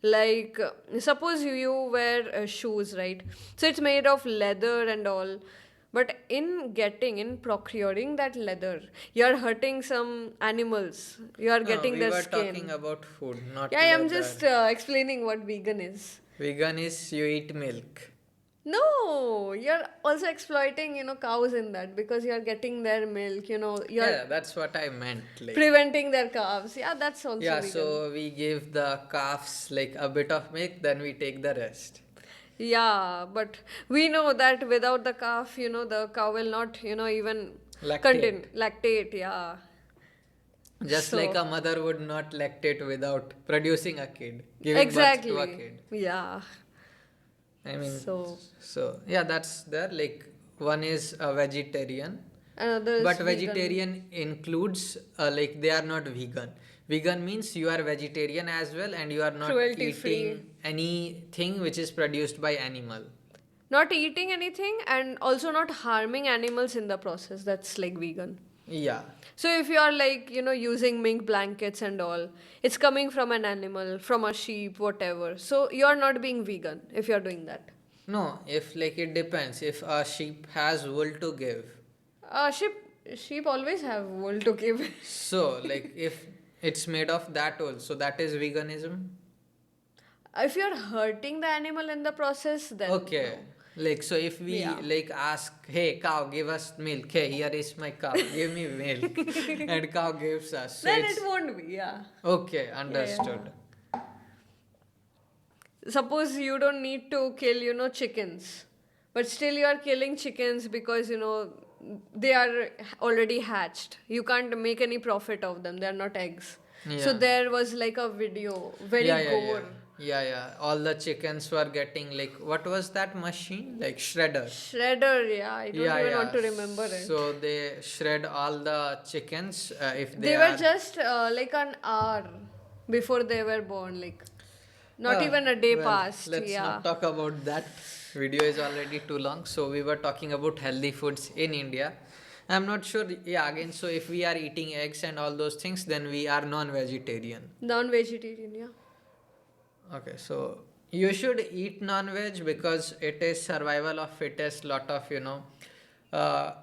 Like suppose you wear shoes, right? So it's made of leather and all. But in procuring that leather, you're hurting some animals. You are getting we their were skin. talking about food, not Yeah, I'm leather. just explaining what vegan is. Vegan is you eat milk. No, you're also exploiting, cows in that because you're getting their milk, you're Yeah, that's what I meant. Like, preventing their calves. Yeah, that's also yeah, vegan. so we give the calves like a bit of milk, then we take the rest. Yeah, but we know that without the calf, the cow will not, even Lactate. lactate, yeah. Just like So, a mother would not lactate without producing a kid, giving birth to a exactly. kid. Yeah. I mean, So, so yeah, that's there. Like one is a vegetarian, another is but vegan. vegetarian includes like they are not vegan. Vegan means you are vegetarian as well, and you are not Cruelty free. eating anything which is produced by animal. Not eating anything and also not harming animals in the process. That's like vegan. Yeah. So if you are like, using mink blankets and all, it's coming from an animal, from a sheep, whatever. So you are not being vegan if you are doing that. No, if like it depends. If a sheep has wool to give, Uh, sheep, sheep always have wool to give. so like if it's made of that wool, so that is veganism. If you are hurting the animal in the process, then Okay. no. Like so if we Yeah. like ask, hey cow, give us milk. Hey, here is my cow, give me milk. And cow gives us. So Then it it's won't be, yeah. okay, Yeah, yeah. understood. Suppose you don't need to kill, chickens, but still you are killing chickens because, they are already hatched. You can't make any profit of them. They are not eggs. So Yeah. there was like a video, very Yeah, yeah, yeah. gore. Yeah, yeah. All the chickens were getting like what was that machine? Like shredder. Shredder, yeah. I don't Yeah, even yeah. want to remember it. So they shred all the chickens if they They were are. just like an hour before they were born, like not Uh, even a day well, passed. let's Yeah. not talk about that. Video is already too long. So we were talking about healthy foods in India. I'm not sure. Yeah, again, so if we are eating eggs and all those things, then we are non-vegetarian. Non-vegetarian, yeah. Okay, so you should eat non-veg because it is survival of fittest. Lot of uh,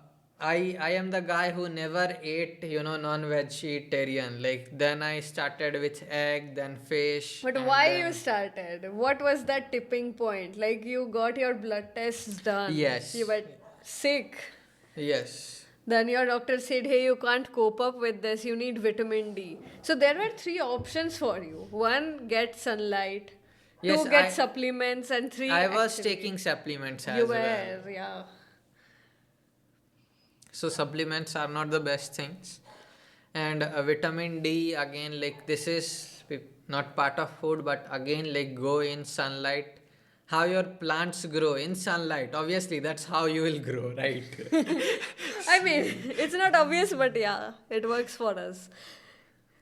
I am the guy who never ate non-vegetarian. Like then I started with egg, then fish, But and why you then started? What was that tipping point? Like you got your blood tests done. You yes, were sick. yes, Then your doctor said, hey, you can't cope up with this. You need vitamin D. So there were three options for you. One, get sunlight. yes. Two, get supplements. And three, I was actually. taking supplements You as well. were, yeah. So supplements are not the best things. And vitamin D again, like this is not part of food, but again, like go in sunlight. How your plants grow in sunlight. Obviously, that's how you will grow, right? I mean, it's not obvious, but yeah, it works for us.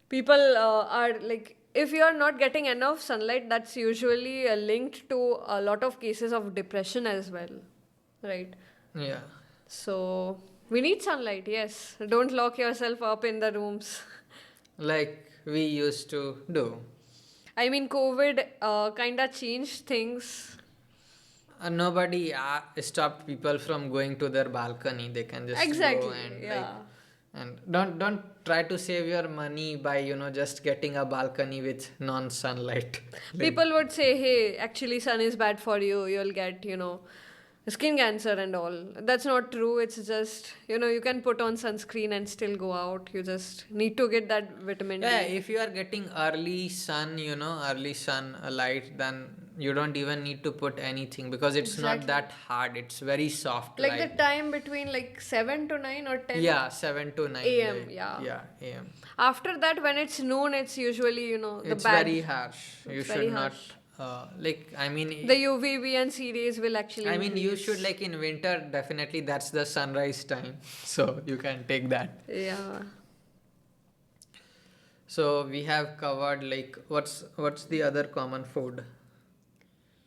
People are like, if you are not getting enough sunlight, that's usually linked to a lot of cases of depression as well, right? Yeah. So we need sunlight, yes. Don't lock yourself up in the rooms. Like we used to do. I mean, COVID kind of changed things. Nobody stopped people from going to their balcony. They can just go Exactly, and yeah. and don't try to save your money by just getting a balcony with non sunlight. People would say, hey, actually, sun is bad for you. You'll get, skin cancer and all. That's not true. It's just, you can put on sunscreen and still go out. You just need to get that vitamin Yeah, D. if you are getting early sun, early sun light, then you don't even need to put anything because it's not Exactly. that hard. It's very soft Like light. the time between like 7 to 9 or 10 Yeah, 7 to 9 AM, like, yeah. Yeah, AM. After that, when it's noon, it's usually, the It's bad. very harsh. You It's should very not harsh. I mean The UVB and C rays will actually I mean you increase. should like in winter definitely that's the sunrise time. So you can take that. Yeah. So we have covered like what's the other common food?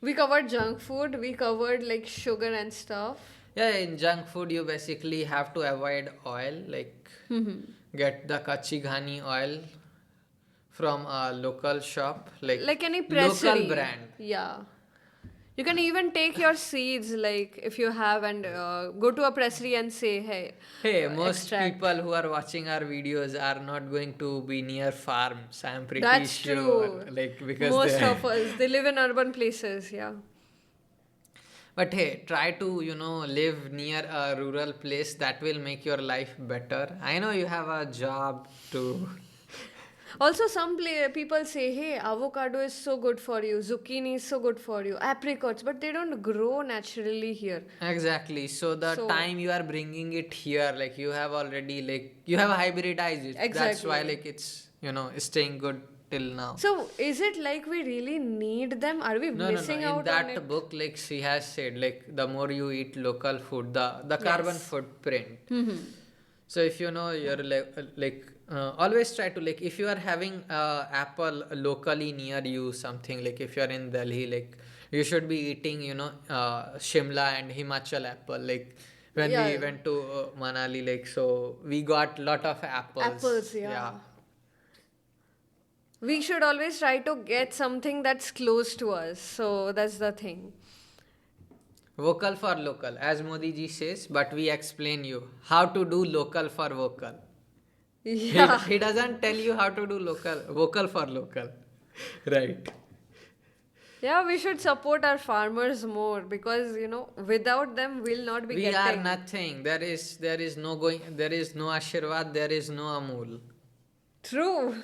We covered junk food, we covered like sugar and stuff. Yeah, in junk food you basically have to avoid oil, like get the kachi ghani oil from a local shop, Like any local pressery. brand. Yeah. You can even take your seeds, like if you have, and go to a pressery and say, hey, Hey, most extract. people who are watching our videos are not going to be near farms. I'm pretty That's sure. true. Like because Most they of us, they live in urban places, yeah. But hey, try to, live near a rural place that will make your life better. I know you have a job to Also, some people say, hey, avocado is so good for you, zucchini is so good for you, apricots, but they don't grow naturally here. Exactly. So the So, time you are bringing it here, like you have already like you have hybridized it. That's why exactly. like it's staying good till now. So, is it like we really need them? Are we No, no, no. missing In out on that it? book, like she has said, like the more you eat local food, the carbon Yes. footprint. Mm-hmm. So if you know you're always try to like if you are having apple locally near you something like if you are in Delhi like you should be eating Shimla and Himachal apple like when we Yeah, went to Manali like so we got lot of apples, apples, yeah. yeah. We should always try to get something that's close to us. So, that's the thing. Vocal for local as Modi ji says, but we explain you how to do local for vocal. he, Yeah. he doesn't tell you how to do local vocal for local. Right. Yeah, we should support our farmers more because, without them, we'll not be We are getting. nothing. There is no going. There is no Ashirwad. There is no Amul. True.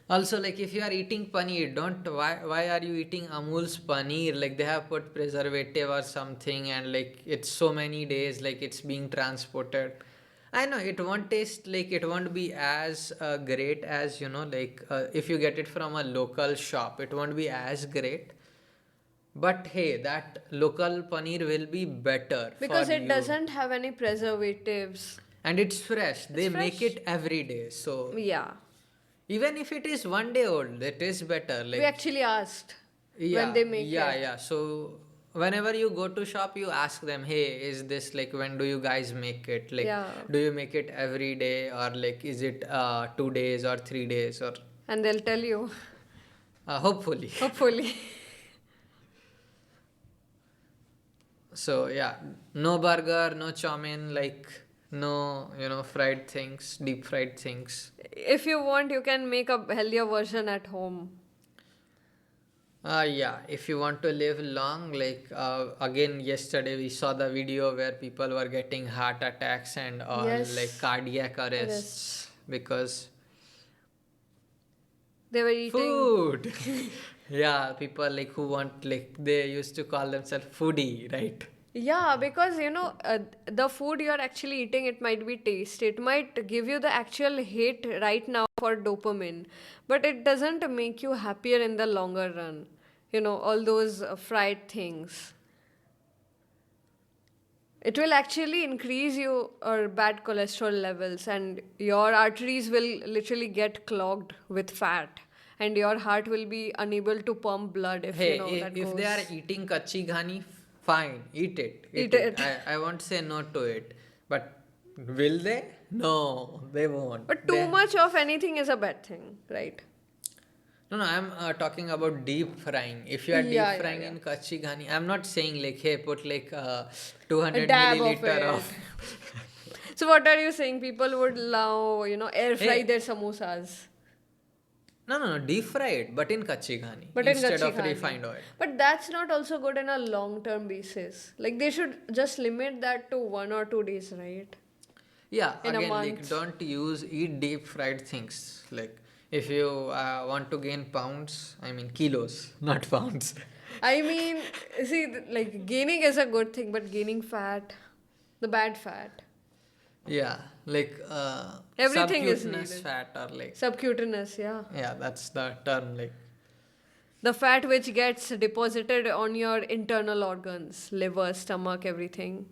Also, like if you are eating paneer, don't why are you eating Amul's paneer? Like they have put preservative or something, and like it's so many days. Like it's being transported. I know it won't taste like it won't be as great as if you get it from a local shop. It won't be as great. But hey, that local paneer will be better for Because it you. doesn't have any preservatives. And it's fresh. It's They make fresh. it every day. So Yeah. even if it is 1 day old, it is better. We Like actually asked when yeah, they make yeah, it. yeah. So whenever you go to shop, you ask them, hey, is this like when do you guys make it? Like Yeah. do you make it every day or like is it 2 days or 3 days or And they'll tell you, hopefully. hopefully. So yeah, no burger, no chow mein, like no fried things, deep fried things. If you want, you can make a healthier version at home. Yeah, if you want to live long, like again, yesterday we saw the video where people were getting heart attacks and all, like Yes. cardiac Arrests. arrests because They were eating. food. Yeah, people like who want, like, they used to call themselves foodie, right? Yeah, because the food you're actually eating, it might be taste. It might give you the actual hit right now for dopamine, but it doesn't make you happier in the longer run. All those fried things. It will actually increase your bad cholesterol levels, and your arteries will literally get clogged with fat, and your heart will be unable to pump blood if Hey, that if they are goes. eating kachi ghani, fine, eat it, Eat eat it. it. I won't say no to it, but will they? No, they won't. But too They much of anything is a bad thing, right? No, no, I'm talking about deep frying. If you are deep Yeah, yeah, frying yeah. in kachi ghani, I'm not saying like, hey, put like A 200 dab of milliliter it. of. So what are you saying? People would love, air fry Hey, their samosas. no, no, no, deep fry it, but in kachi ghani But in instead Gachi of Khani. refined oil. But that's not also good in a long term basis. Like they should just limit that to 1 or 2 days, right? Yeah, In a again, like month. don't eat deep fried things. Like if you want to gain pounds, I mean kilos, not pounds. I mean, see, like gaining is a good thing, but gaining fat, the bad fat, Yeah, like everything is subcutaneous needed. fat or like, Subcutaneous, yeah. yeah, that's the term. Like, The fat which gets deposited on your internal organs, liver, stomach, everything.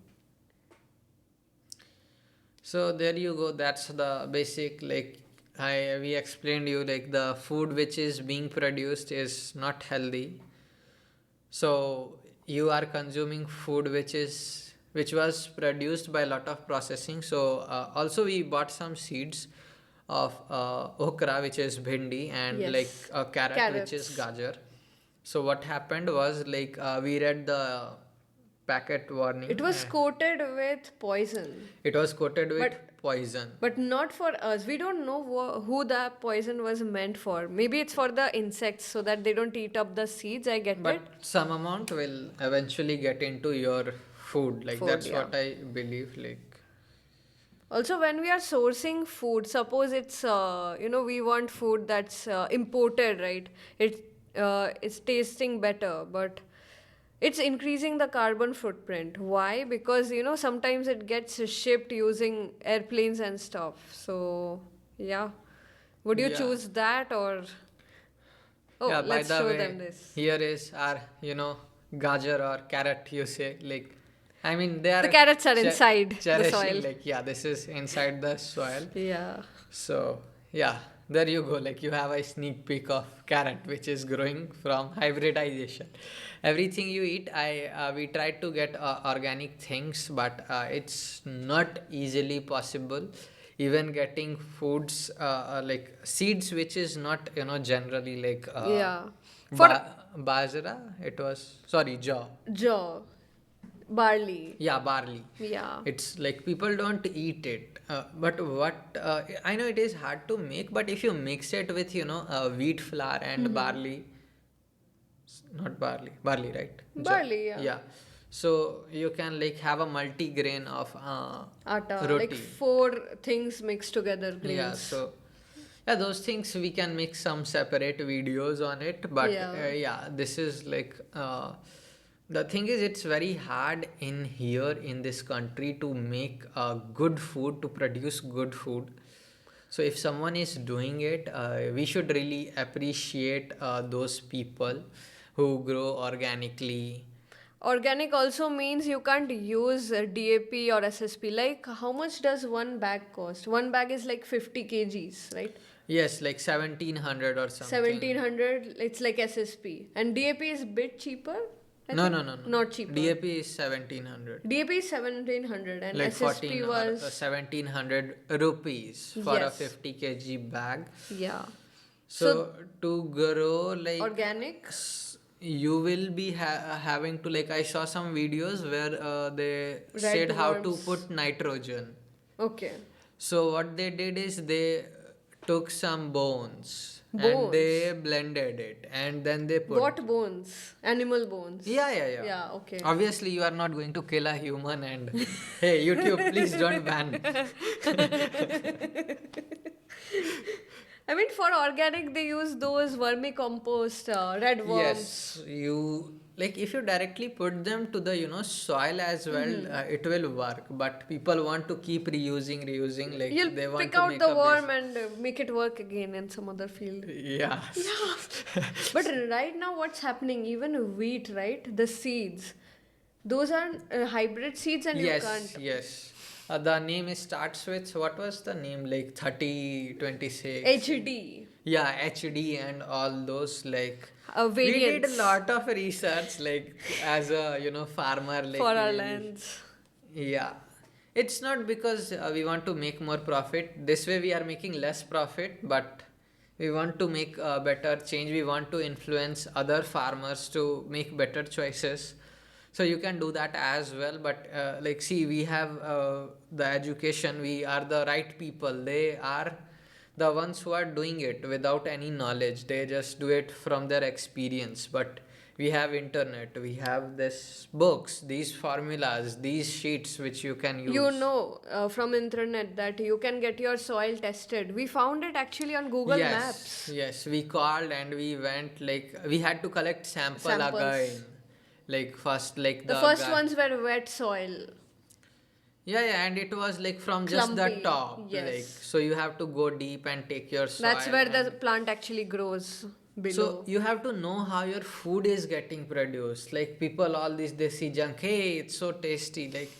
so there you go. That's the basic, like I we explained you, like the food which is being produced is not healthy. So you are consuming food which was produced by a lot of processing. So also we bought some seeds of okra, which is bhindi, and like Yes. a carrot, which is Carrots. gajar. So what happened was like we read the packet It warning. was coated with poison. It was coated with But poison. but not for us. We don't know who the poison was meant for. Maybe it's for the insects so that they don't eat up the seeds. I get But it. some amount will eventually get into your food. Like Food, that's yeah. what I believe. Like Also, when we are sourcing food, suppose it's we want food that's imported, right? It's tasting better, but it's increasing the carbon footprint. Why? Because sometimes it gets shipped using airplanes and stuff. So yeah, would you Yeah. choose that or? Oh, Yeah, by let's the show way, them this. here is our, gajar or carrot, you say. Like, I mean, they The are carrots are inside the cherishing, soil. like, yeah, this is inside the soil. Yeah. So, yeah, there you go. Like, you have a sneak peek of carrot, which is growing from hybridization. Everything you eat, we try to get organic things, but it's not easily possible. Even getting foods like seeds, which is not, generally like Yeah. For bajra, it was, sorry, jaw. jaw, barley. Yeah, barley. Yeah. It's like people don't eat it. But what I know it is hard to make, but if you mix it with, wheat flour and barley, not barley, barley, right? Barley, yeah. Yeah. So you can like have a multi-grain of Atta, like roti. four things mixed together, Yeah, grains. so yeah, those things we can make some separate videos on it, but Yeah. yeah, this is like the thing is it's very hard in here in this country to make good food, to produce good food. So if someone is doing it, we should really appreciate those people who grow organically. Organic also means you can't use DAP or SSP. Like, how much does one bag cost? One bag is like 50 kgs, right? Yes, like 1700 or something. 1700, it's like SSP. And DAP is bit cheaper, I No, think? no, no, no. Not cheaper. DAP is 1700. DAP is 1700 and Like SSP 14 or was. 1700 rupees for a Yes. 50 kg bag. Yeah. So, to grow like Organic? you will be having to, like, I saw some videos where they said Red how to worms. put nitrogen. Okay. So what they did is they took some bones and Bones. they blended it and then they put. What bones? Animal bones. Yeah, yeah, yeah. Yeah, okay. Obviously, you are not going to kill a human and hey, YouTube, please don't ban. I mean, for organic, they use those vermicompost, red worms. Yes, you like if you directly put them to the soil as well, it will work. But people want to keep reusing, like You'll they want pick to out make the a worm and make it work again in some other field. Yeah. But right now, what's happening? Even wheat, right? The seeds, those are hybrid seeds, and you Yes, can't. yes. The name starts with what was the name, like 3026. HD Yeah, HD and all those, like we did a variants lot of research, like as a farmer, like for our we- lands. Yeah, it's not because we want to make more profit. This way, we are making less profit, but we want to make a better change. We want to influence other farmers to make better choices. So you can do that as well. But like, see, we have the education. We are the right people. They are the ones who are doing it without any knowledge. They just do it from their experience. But we have internet, we have this books, these formulas, these sheets which you can use. You know from internet that you can get your soil tested. We found it actually on Google Maps. Yes, we called and we went, like we had to collect sample Samples. again, like first, like The first ones were wet soil. yeah, and it was like from just the Clumpy, top, yes. like so you have to go deep and take your soil. That's where the and- plant actually grows below. So you have to know how your food is getting produced. Like people, all this desi junk. Hey, it's so tasty. Like,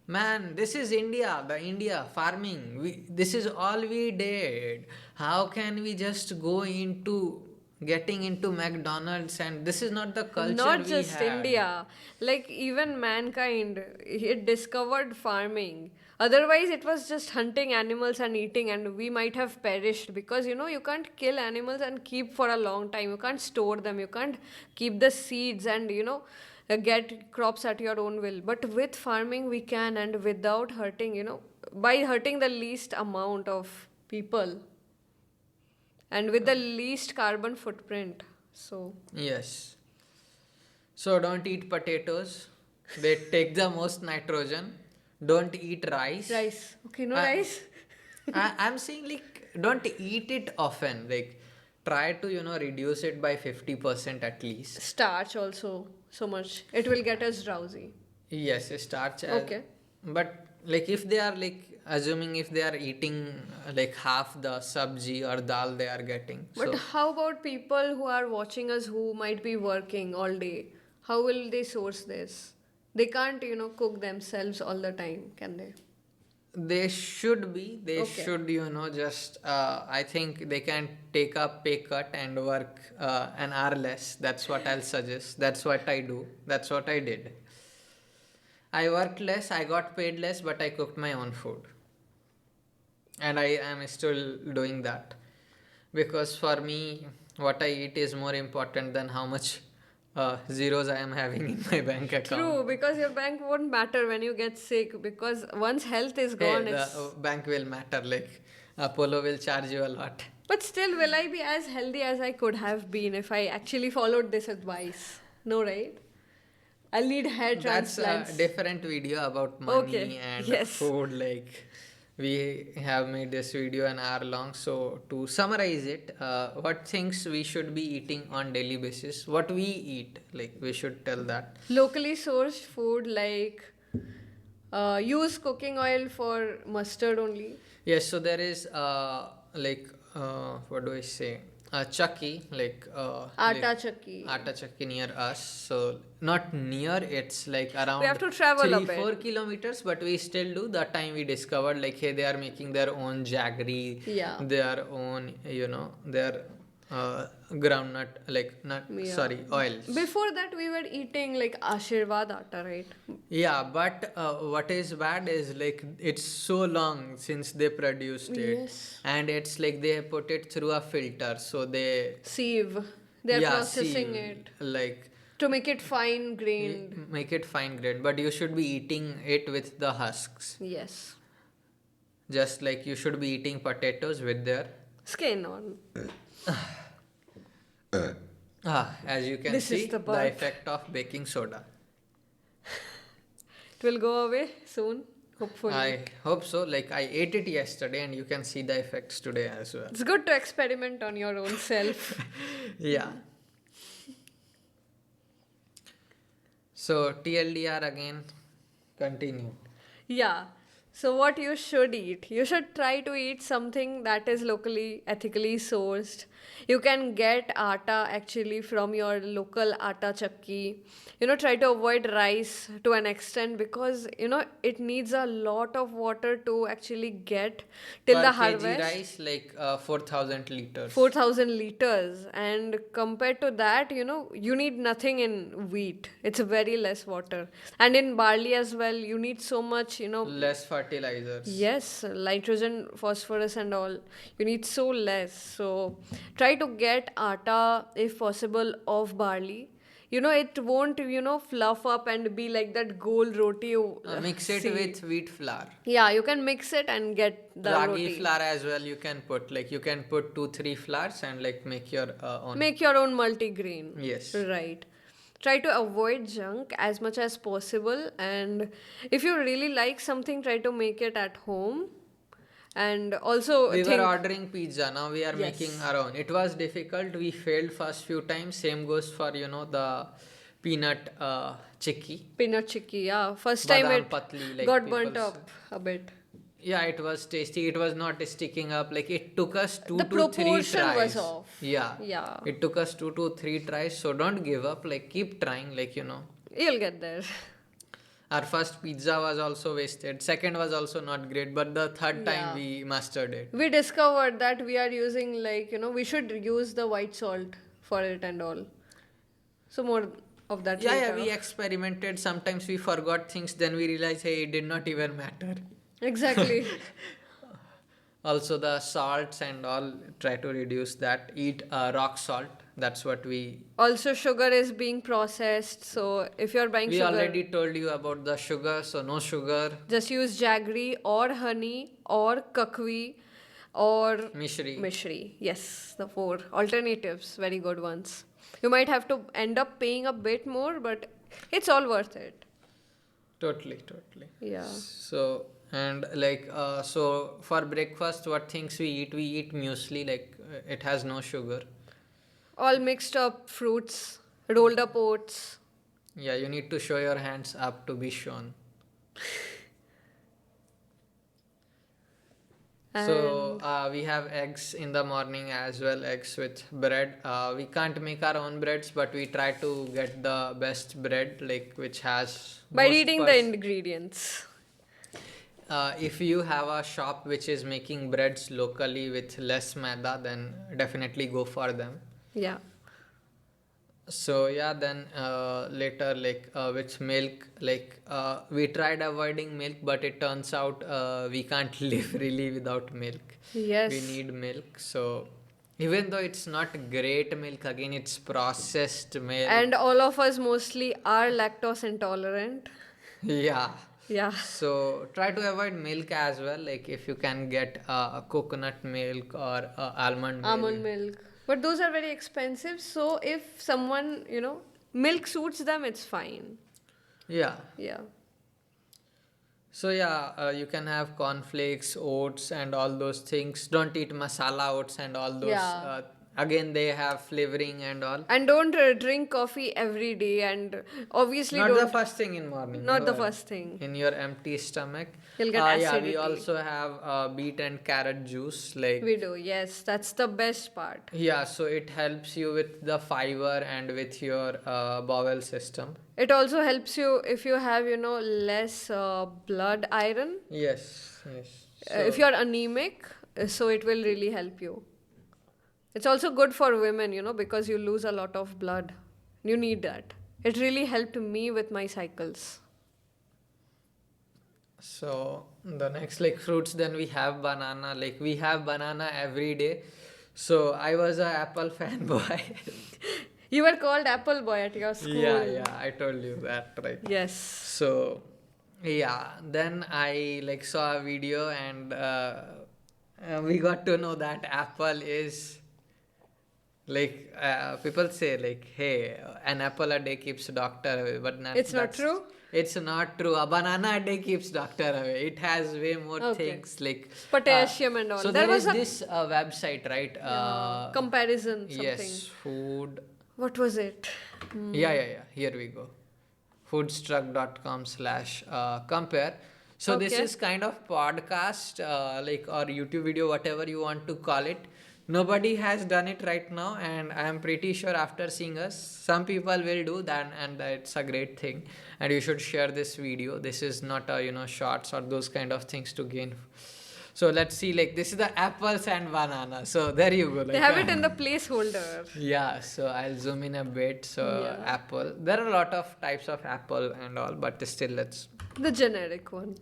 man, this is India. The India farming. This is all we did. How can we just go into getting into McDonald's, and this is not the culture Not we just had. India, like even mankind, it discovered farming. Otherwise, it was just hunting animals and eating, and we might have perished because you can't kill animals and keep for a long time. You can't store them. You can't keep the seeds and get crops at your own will. But with farming, we can, and without hurting, by hurting the least amount of people and with the least carbon footprint. So. Yes. So don't eat potatoes. They take the most nitrogen. don't eat rice. Rice. Okay, no I, rice. I'm saying like don't eat it often. Like try to reduce it by 50% at least. Starch also so much. It will get us drowsy. Yes, starch as, Okay. but like if they are like assuming if they are eating like half the sabji or dal they are getting, But so how about people who are watching us who might be working all day? How will they source this? They can't, cook themselves all the time, can they? they Okay. should just I think they can take a pay cut and work an hour less. That's what I'll suggest. That's what I do. That's what I did. I worked less, I got paid less, but I cooked my own food. And I am still doing that. Because for me, what I eat is more important than how much zeros I am having in my bank account. True, because your bank won't matter when you get sick because once health is Hey, gone, the it's. bank will matter. Like, Apollo will charge you a lot. But still, will I be as healthy as I could have been if I actually followed this advice? No, right? I'll need hair That's a transplants. different video about Okay, money and yes. food. Like, we have made this video an hour long. So, to summarize it, what things we should be eating on daily basis? What we eat, like, we should tell that. Locally sourced food like use cooking oil for mustard only. Yes, so there is like what do I say? Chucky, Atta chakki. Atta Chucky near us. So not near, it's like We have around to travel a 3-4 bit. kilometers, but we still do. That time we discovered like hey, they are making their own jaggery, Yeah. their own their groundnut like nut Yeah. sorry oils. Before that, we were eating like Ashirwad atta, right? Yeah, but what is bad is like it's so long since they produced it, Yes. and it's like they put it through a filter, so they Sieve. They're yeah processing see it like to make it fine grained. make it fine grained, but you should be eating it with the husks, Yes. just like you should be eating potatoes with their Skin on. as you can This is see the the part. effect of baking soda. It will go away soon, hopefully. I hope so. Like I ate it yesterday, and you can see the effects today as well. It's good to experiment on your own self. Yeah. So TLDR again, continue. Yeah. So, what you should eat? You should try to eat something that is locally, ethically sourced. You can get atta actually from your local atta chakki. Try to avoid rice to an extent because, it needs a lot of water to actually get till Per the kg harvest. rice, like 4,000 liters. 4,000 liters, and compared to that, you need nothing in wheat. It's very less water, and in barley as well you need so much, Less fertilizers. yes, nitrogen, phosphorus and all. You need so less. So try to get atta if possible of barley. It won't, fluff up and be like that gold roti you Mix it see. with wheat flour. Yeah, you can mix it and get the Ragi roti. flour as well you can put. Like you can put 2-3 flours and like make your own. Make your own multigrain. Yes. Right. Try to avoid junk as much as possible. And if you really like something, try to make it at home. And also We were think. ordering pizza. Now we are Yes. making our own. It was difficult. We failed first few times. Same goes for the peanut chicky. Peanut chicky, yeah. First time Badam it patli, like got people burnt say. up a bit. Yeah, it was tasty. It was not sticking up. Like it took us two The to three proportion was tries. off. Yeah. Yeah. It took us 2 to 3 tries. So don't give up. Like keep trying. You'll get there. Our first pizza was also wasted. Second was also not great. But the third time Yeah. we mastered it. We discovered that we are using, we should use the white salt for it and all. So more of that Yeah, later. we experimented. Sometimes we forgot things. Then we realized, hey, it did not even matter. Exactly. Also, the salts and all, try to reduce that. Eat rock salt. That's what we. Also, sugar is being processed. So if you're buying We sugar, already told you about the sugar, so no sugar. just use jaggery or honey or kakvi or Mishri. mishri. Yes, the four alternatives, very good ones. You might have to end up paying a bit more, but it's all worth it. Totally. Yeah. So and like so for breakfast, what things we eat? We eat muesli, like it has no sugar. All mixed up fruits, rolled up oats. Yeah, you need to show your hands up to be shown. So And we have eggs in the morning as well, eggs with bread. We can't make our own breads, but we try to get the best bread, like which has by most reading the ingredients. if you have a shop which is making breads locally with less maida, then definitely go for them. Yeah. So yeah, then later like with milk, like we tried avoiding milk, but it turns out we can't live really without milk. We Yes. need milk. So even though it's not great milk, again it's processed milk. And all of us mostly are lactose intolerant. Yeah. Yeah. So try to avoid milk as well. Like if you can get coconut milk or almond milk. Almond milk. But those are very expensive. So if someone, milk suits them, it's fine. Yeah. Yeah. So yeah, you can have cornflakes, oats, and all those things. Don't eat masala oats and all those. Yeah. Again, they have flavoring and all. And don't drink coffee every day. And obviously, Not the don't. first thing in morning. Not the No, first thing. in your empty stomach. You'll get Yeah, we acidity. also have beet and carrot juice. Like We do, yes. That's the best part. yeah, so it helps you with the fiber and with your bowel system. It also helps you if you have, less blood iron. Yes. If you're anemic, so it will really help you. It's also good for women, because you lose a lot of blood. You need that. It really helped me with my cycles. So the next like fruits, then we have banana. Like we have banana every day. So I was a apple fanboy. You were called Apple Boy at your school. Yeah, I told you that, right? Yes. So yeah, then I like saw a video and we got to know that apple is like people say like, hey, an apple a day keeps doctor away, but It's not true? It's not true. A banana a day keeps doctor away. It has way more Okay. things like Potassium and all. So There there was is a this website, right? comparison something. Yes, food. What was it? Yeah. Here we go. Foodstruck.com/compare. So this Okay. is kind of podcast, like or YouTube video, whatever you want to call it. Nobody has done it right now, and I am pretty sure after seeing us, some people will do that, and it's a great thing. And you should share this video. This is not a shorts or those kind of things to gain. So let's see. Like this is the apples and banana. So there you go. They Like, have it in the placeholder. yeah, so I'll zoom in a bit. So Yeah. apple. There are a lot of types of apple and all, but still let's. The generic one.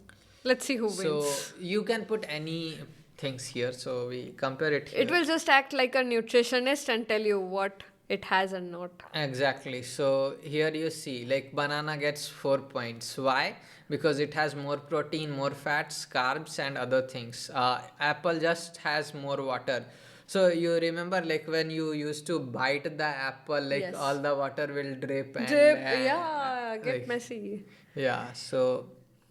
Let's see who wins. So you can put any things here. So we compare it here. It will just act like a nutritionist and tell you what it has and not. Exactly. So here you see like banana gets 4 points. Why? Because it has more protein, more fats, carbs, and other things. Apple just has more water. So you remember like when you used to bite the apple, like Yes. all the water will drip and Drip, yeah, get like, messy. yeah. So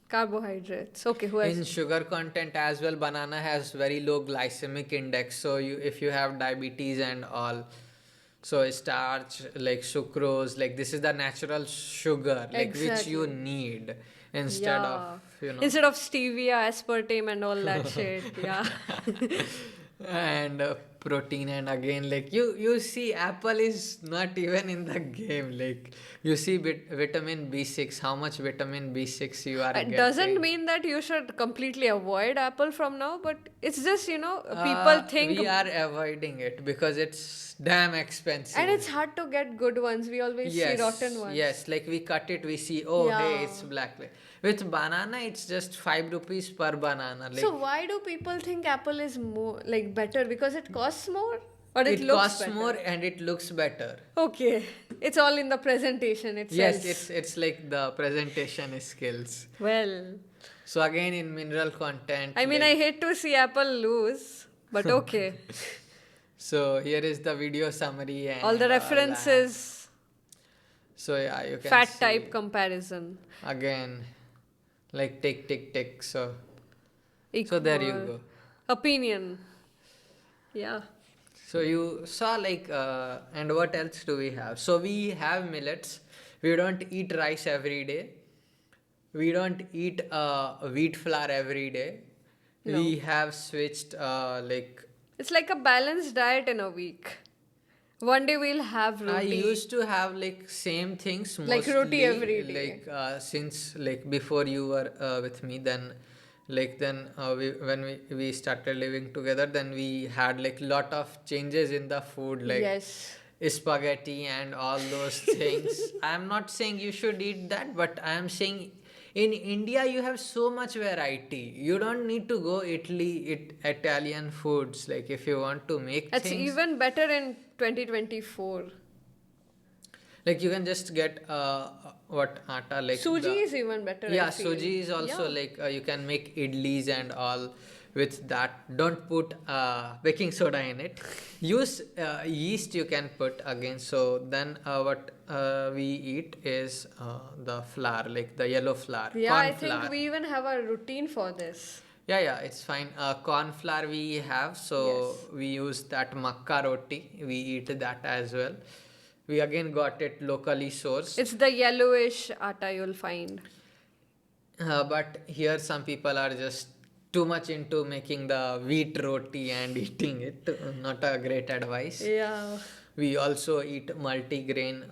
Carbohydrates. Okay, who else? in sugar content as well, banana has very low glycemic index. So if you have diabetes and all, so starch like sucrose, like this is the natural sugar like which you Exactly. need instead of Instead of stevia, aspartame, and all that shit. Yeah. and protein. And again like you see apple is not even in the game. Like you see vitamin B6, how much vitamin B6 you are It getting. doesn't mean that you should completely avoid apple from now, but it's just, people think. we are avoiding it because it's damn expensive. And it's hard to get good ones. We always see rotten ones. Yes, like we cut it, we see, oh, hey, Yeah. it's black. With banana, it's just 5 rupees per banana. Like, So why do people think apple is more like better? Because it costs more, or it looks costs better? more and it looks better. Okay, it's all in the presentation itself. Yes, it's like the presentation skills. Well, So again, in mineral content. I mean, like, I hate to see apple lose, but okay. So here is the video summary and All the that. references, So yeah, you can fat see type comparison. again. Like tick, tick. So there you Equal go. opinion. Yeah. So you saw like, and what else do we have? So we have millets. We don't eat rice every day. We don't eat wheat flour every day. No. We have switched like It's like a balanced diet in a week. One day we'll have I roti, used to have like same things like roti mostly every day. like since like before you were with me, then when we started living together, then we had like lot of changes in the food, like Yes. spaghetti and all those things. I'm not saying you should eat that, but I am saying in India you have so much variety. You don't need to go Italian foods. Like if you want to make It's things, even better in 2024. like you can just get what atta, like Suji the is even better, I yeah, feel. suji is also Yeah. like you can make idlis and all with that. Don't put baking soda in it. Use yeast you can put again. So then what we eat is the flour, like the yellow flour, Yeah, corn I think flour. we even have a routine for this. Yeah, it's fine. Corn flour we have, so Yes. we use that makka roti. We eat that as well. We again got it locally sourced. It's the yellowish atta you'll find. But here some people are just too much into making the wheat roti and eating it. Not a great advice. Yeah. We also eat multigrain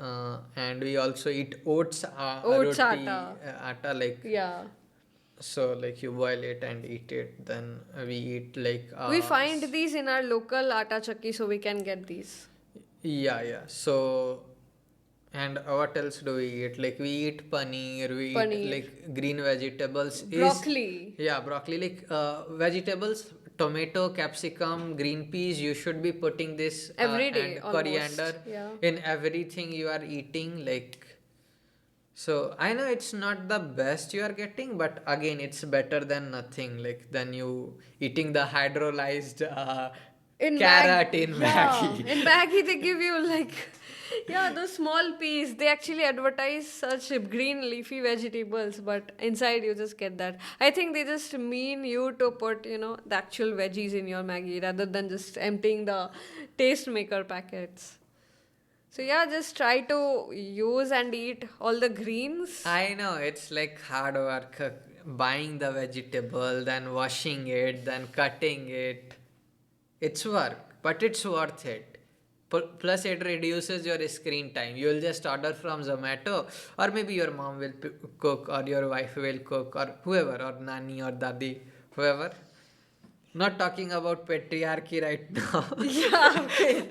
and we also eat oats Oats roti atta. atta, like Yeah. so like you boil it and eat it. Then we eat like We find these in our local atta chakki, so we can get these. yeah. So and what else do we eat? Like we eat paneer, we eat Paneer. like green vegetables. Is Broccoli. yeah, broccoli, like vegetables, tomato, capsicum, green peas. You should be putting this Every day, and coriander almost. Yeah. in everything you are eating. Like so, I know it's not the best you are getting, but again, it's better than nothing. Like than you eating the hydrolyzed In carrot in yeah. Maggie. In Maggie, they give you like, yeah, those small peas. They actually advertise such green leafy vegetables, but inside you just get that. I think they just mean you to put, the actual veggies in your Maggie rather than just emptying the taste maker packets. So yeah, just try to use and eat all the greens. I know it's like hard work buying the vegetable, then washing it, then cutting it. It's work, but it's worth it. Plus, it reduces your screen time. You'll just order from Zomato, or maybe your mom will cook, or your wife will cook, or whoever, or nani or dadi, whoever. Not talking about patriarchy right now. Yeah, okay.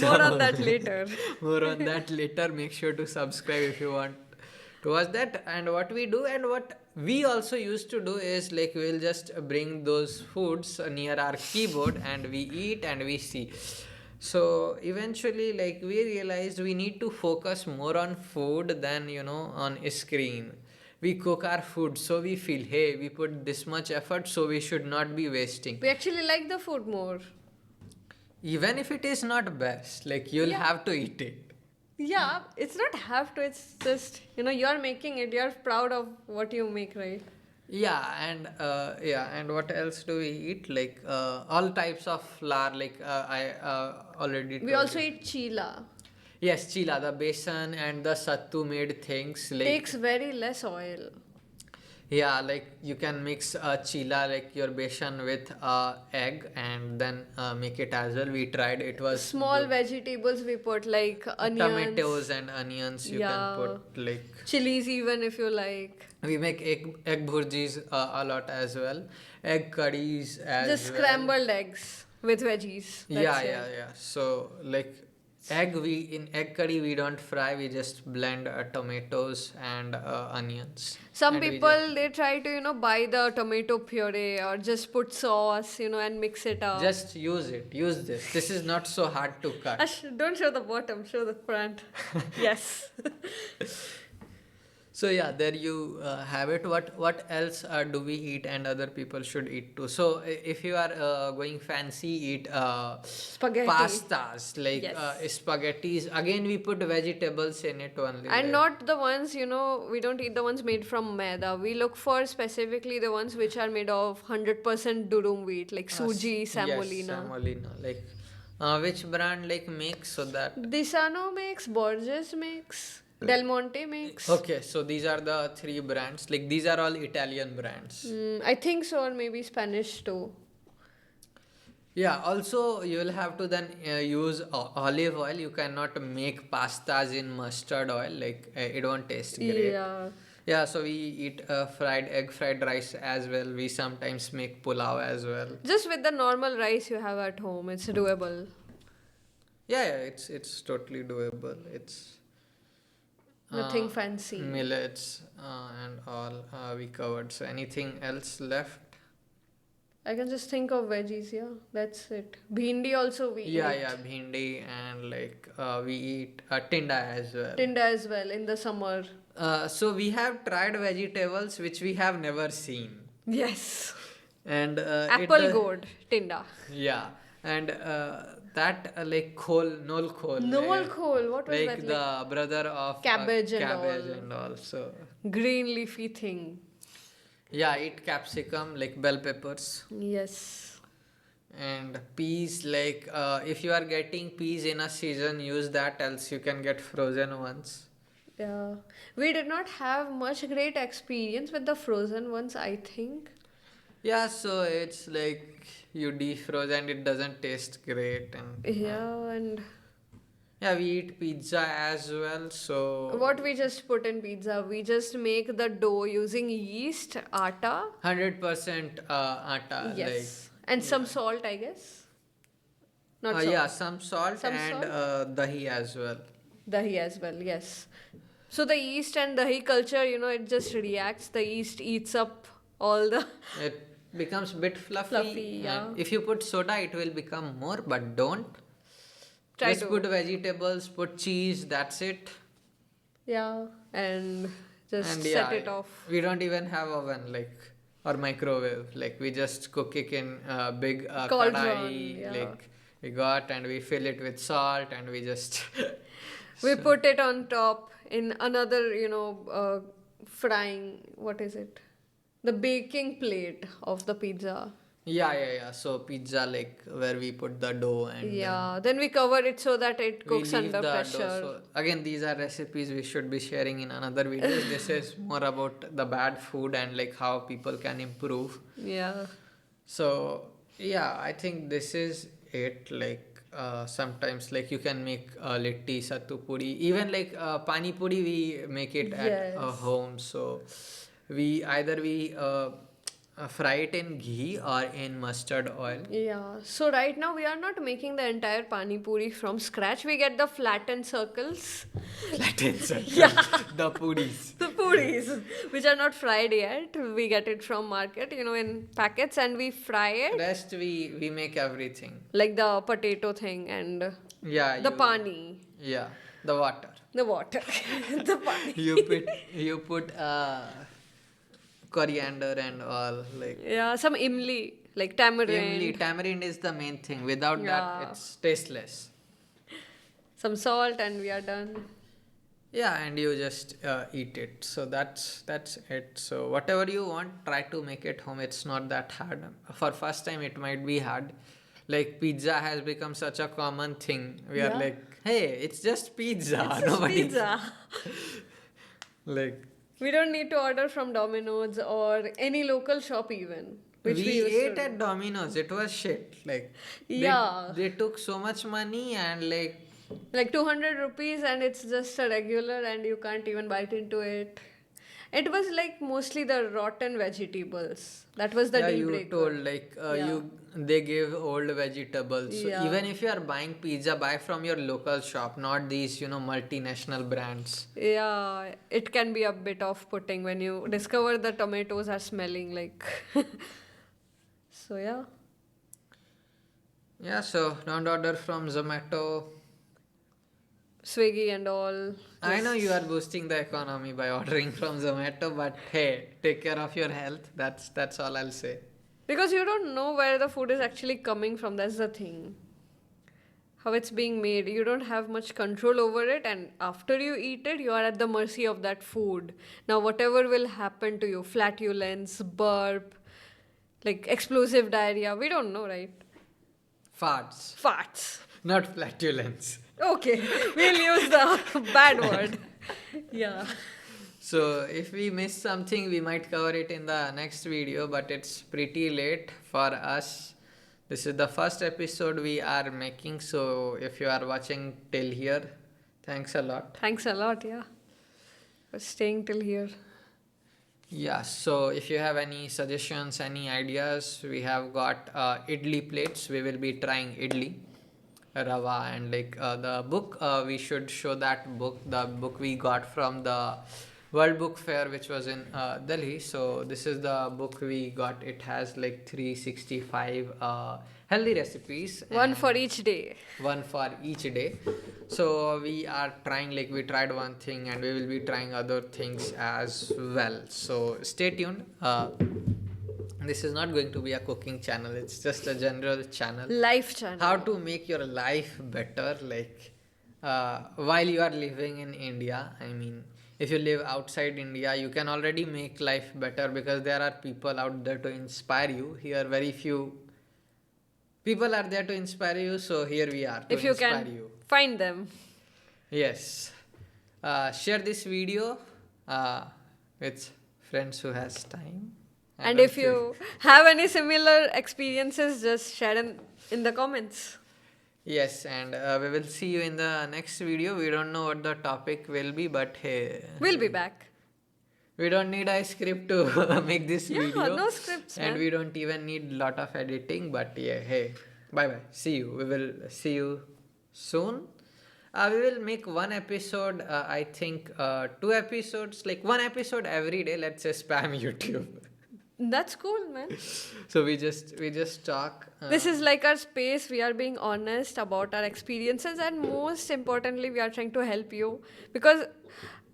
More on So, that later. more on that later. Make sure to subscribe if you want to watch that. And what we do, and what we also used to do is like we'll just bring those foods near our keyboard and we eat and we see. So eventually, like we realized we need to focus more on food than on screen. We cook our food, so we feel, hey, we put this much effort, so we should not be wasting. We actually like the food more. Even if it is not best, like you'll Yeah. have to eat it. Yeah, it's not have to, it's just, you're making it, you're proud of what you make, right? And what else do we eat? Like all types of flour, like I already We told also you. eat chila. Yes, chila, the besan and the sattu made things, like Takes very less oil. yeah, like you can mix chila, like your besan with egg and then make it as well. We tried, it was Small good. vegetables we put like onions. Tomatoes and onions you can Yeah. put, like Chilies even if you like. we make egg bhurjis a lot as well, egg curries as Just well. scrambled eggs with veggies. That's it. Yeah. So like in egg curry we don't fry, we just blend tomatoes and onions. Some And we people they try to buy the tomato puree or just put sauce and mix it up. just use it. Use this. This is not so hard to cut. Don't show the bottom, show the front. Yes. So yeah, there you have it. What else do we eat and other people should eat too? So if you are going fancy, eat Spaghetti. pastas like Yes. spaghettis. Again, we put vegetables in it only. And Like not the ones, we don't eat the ones made from maida. We look for specifically the ones which are made of 100% durum wheat, like suji, yes, semolina. semolina. Like which brand like makes so that Disano makes, Borges makes, Del Monte makes. okay. So these are the three brands. Like these are all Italian brands. I think so, or maybe Spanish too. Yeah, also you will have to then use olive oil. You cannot make pastas in mustard oil, like it won't taste great. Yeah. Yeah, so we eat fried egg, fried rice as well. We sometimes make pulao as well. Just with the normal rice you have at home, it's doable. Yeah, yeah, it's totally doable. It's Nothing fancy. millets and all we covered. So anything else left? I can just think of veggies, yeah. That's it. Bhindi also we Yeah, eat. yeah, bhindi and like we eat tinda as well. Tinda as well in the summer. So we have tried vegetables which we have never seen, Yes. and Apple gourd, Tinda. yeah, and that like khol, nol khol, Nol khol, what was like that? Like the brother of cabbage and cabbage all. and all. So Green leafy thing. yeah, eat capsicum like bell peppers Yes. and peas. Like if you are getting peas in a season, use that. Else you can get frozen ones. Yeah. We did not have much great experience with the frozen ones, I think. Yeah, so it's like you defroze and it doesn't taste great and Yeah, and yeah, we eat pizza as well. So what we just put in pizza, we just make the dough using yeast, atta. 100% atta like Yes. And some salt, I guess. Not yeah, salt. some salt Some and salt. dahi as well. Dahi as well, yes. So the yeast and dahi culture, it just reacts. The yeast eats up all the It becomes bit fluffy, fluffy, yeah. and if you put soda, it will become more. But don't. Try Just put to, vegetables, put cheese. That's it. yeah, and just And set yeah, it off. we don't even have oven like or microwave. Like we just cook it in a big Cauldron, kadai. yeah. Like we got and we fill it with salt and we just We so, put it on top in another, frying, what is it? The baking plate of the pizza. yeah. So pizza like where we put the dough and then Yeah, then we cover it so that it we cooks leave under the dough. pressure. So again, these are recipes we should be sharing in another videos. This is more about the bad food and like how people can improve. Yeah. So yeah, I think this is it. Like sometimes like you can make litti, sattu puri, even like pani puri we make it at Yes. home. So we fry it in ghee or in mustard oil. Yeah. So right now we are not making the entire pani puri from scratch. We get the flattened circles. Flattened circle. Yeah. The puris. The puris, which are not fried yet. We get it from market, in packets, and we fry it Rest we make everything. like the potato thing and Yeah, the pani, yeah, the water. the water, the pani. You put coriander and all like Yeah, some imli, like tamarind, imli. Tamarind is the main thing. Without that, Yeah. it's tasteless. some salt, and we are done. Yeah, and you just eat it. So that's it. So whatever you want, try to make it home. It's not that hard. For first time, it might be hard. Like pizza has become such a common thing. We are Yeah. like, hey, it's just pizza. It's just Nobody pizza. like We don't need to order from Domino's or any local shop even, which we used ate to at do. Domino's. It was shit. Like Yeah. they took so much money and like Like 200 rupees, and it's just a regular, and you can't even bite into it. It was like mostly the rotten vegetables. That was the yeah, deal you breaker. told like Yeah. they give old vegetables. So Yeah. even if you are buying pizza, buy from your local shop, not these multinational brands. Yeah, it can be a bit off-putting when you discover the tomatoes are smelling like. So yeah, Yeah, so don't order from Zomato. Swiggy and all. I know you Just are boosting the economy by ordering from Zomato, but hey, take care of your health. That's all I'll say. because you don't know where the food is actually coming from. That's the thing. How it's being made. You don't have much control over it, and after you eat it, you are at the mercy of that food. Now, whatever will happen to you, flatulence, burp, like explosive diarrhea, we don't know, right? Farts, Farts. not flatulence. Okay, we'll use the bad word. Yeah. So if we miss something, we might cover it in the next video, but it's pretty late for us. This is the first episode we are making, so if you are watching till here, thanks a lot. Thanks a lot, yeah, for staying till here. Yeah, so if you have any suggestions, any ideas, we have got idli plates. We will be trying idli, rava, and the book. We should show that book, the book we got from the World Book Fair, which was in Delhi. So this is the book we got. It has like 365 healthy recipes. One and for each day. one for each day. So we are trying, like we tried one thing and we will be trying other things as well. So stay tuned. This is not going to be a cooking channel, it's just a general channel. Life channel. How to make your life better, like while you are living in India. I mean, if you live outside India, you can already make life better because there are people out there to inspire you. Here, very few people are there to inspire you, so here we are to If you inspire can you. find them. Yes. Share this video with friends who has time. And if you have any similar experiences, just share in the comments. Yes, and we will see you in the next video. We don't know what the topic will be, but hey, We'll be back. we don't need a script to make this Yeah, video. no scripts, And man. we don't even need lot of editing, but yeah, hey, bye bye. See you. We will see you soon. We will make one episode, I think 2 episodes, like 1 episode every day. Let's say spam YouTube. That's cool, man. So we just talk. This is like our space. We are being honest about our experiences, and most importantly, we are trying to help you because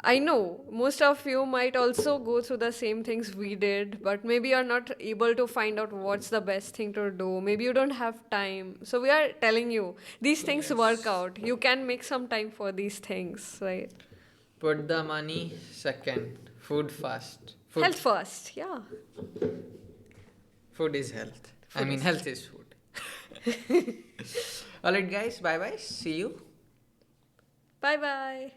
I know most of you might also go through the same things we did, but maybe you're not able to find out what's the best thing to do. Maybe you don't have time. So we are telling you these things work out. You can make some time for these things, right? Put the money second. Food first. Food, Health first, yeah. food is health. I mean, health is food. Alright, guys. Bye bye. See you. Bye bye.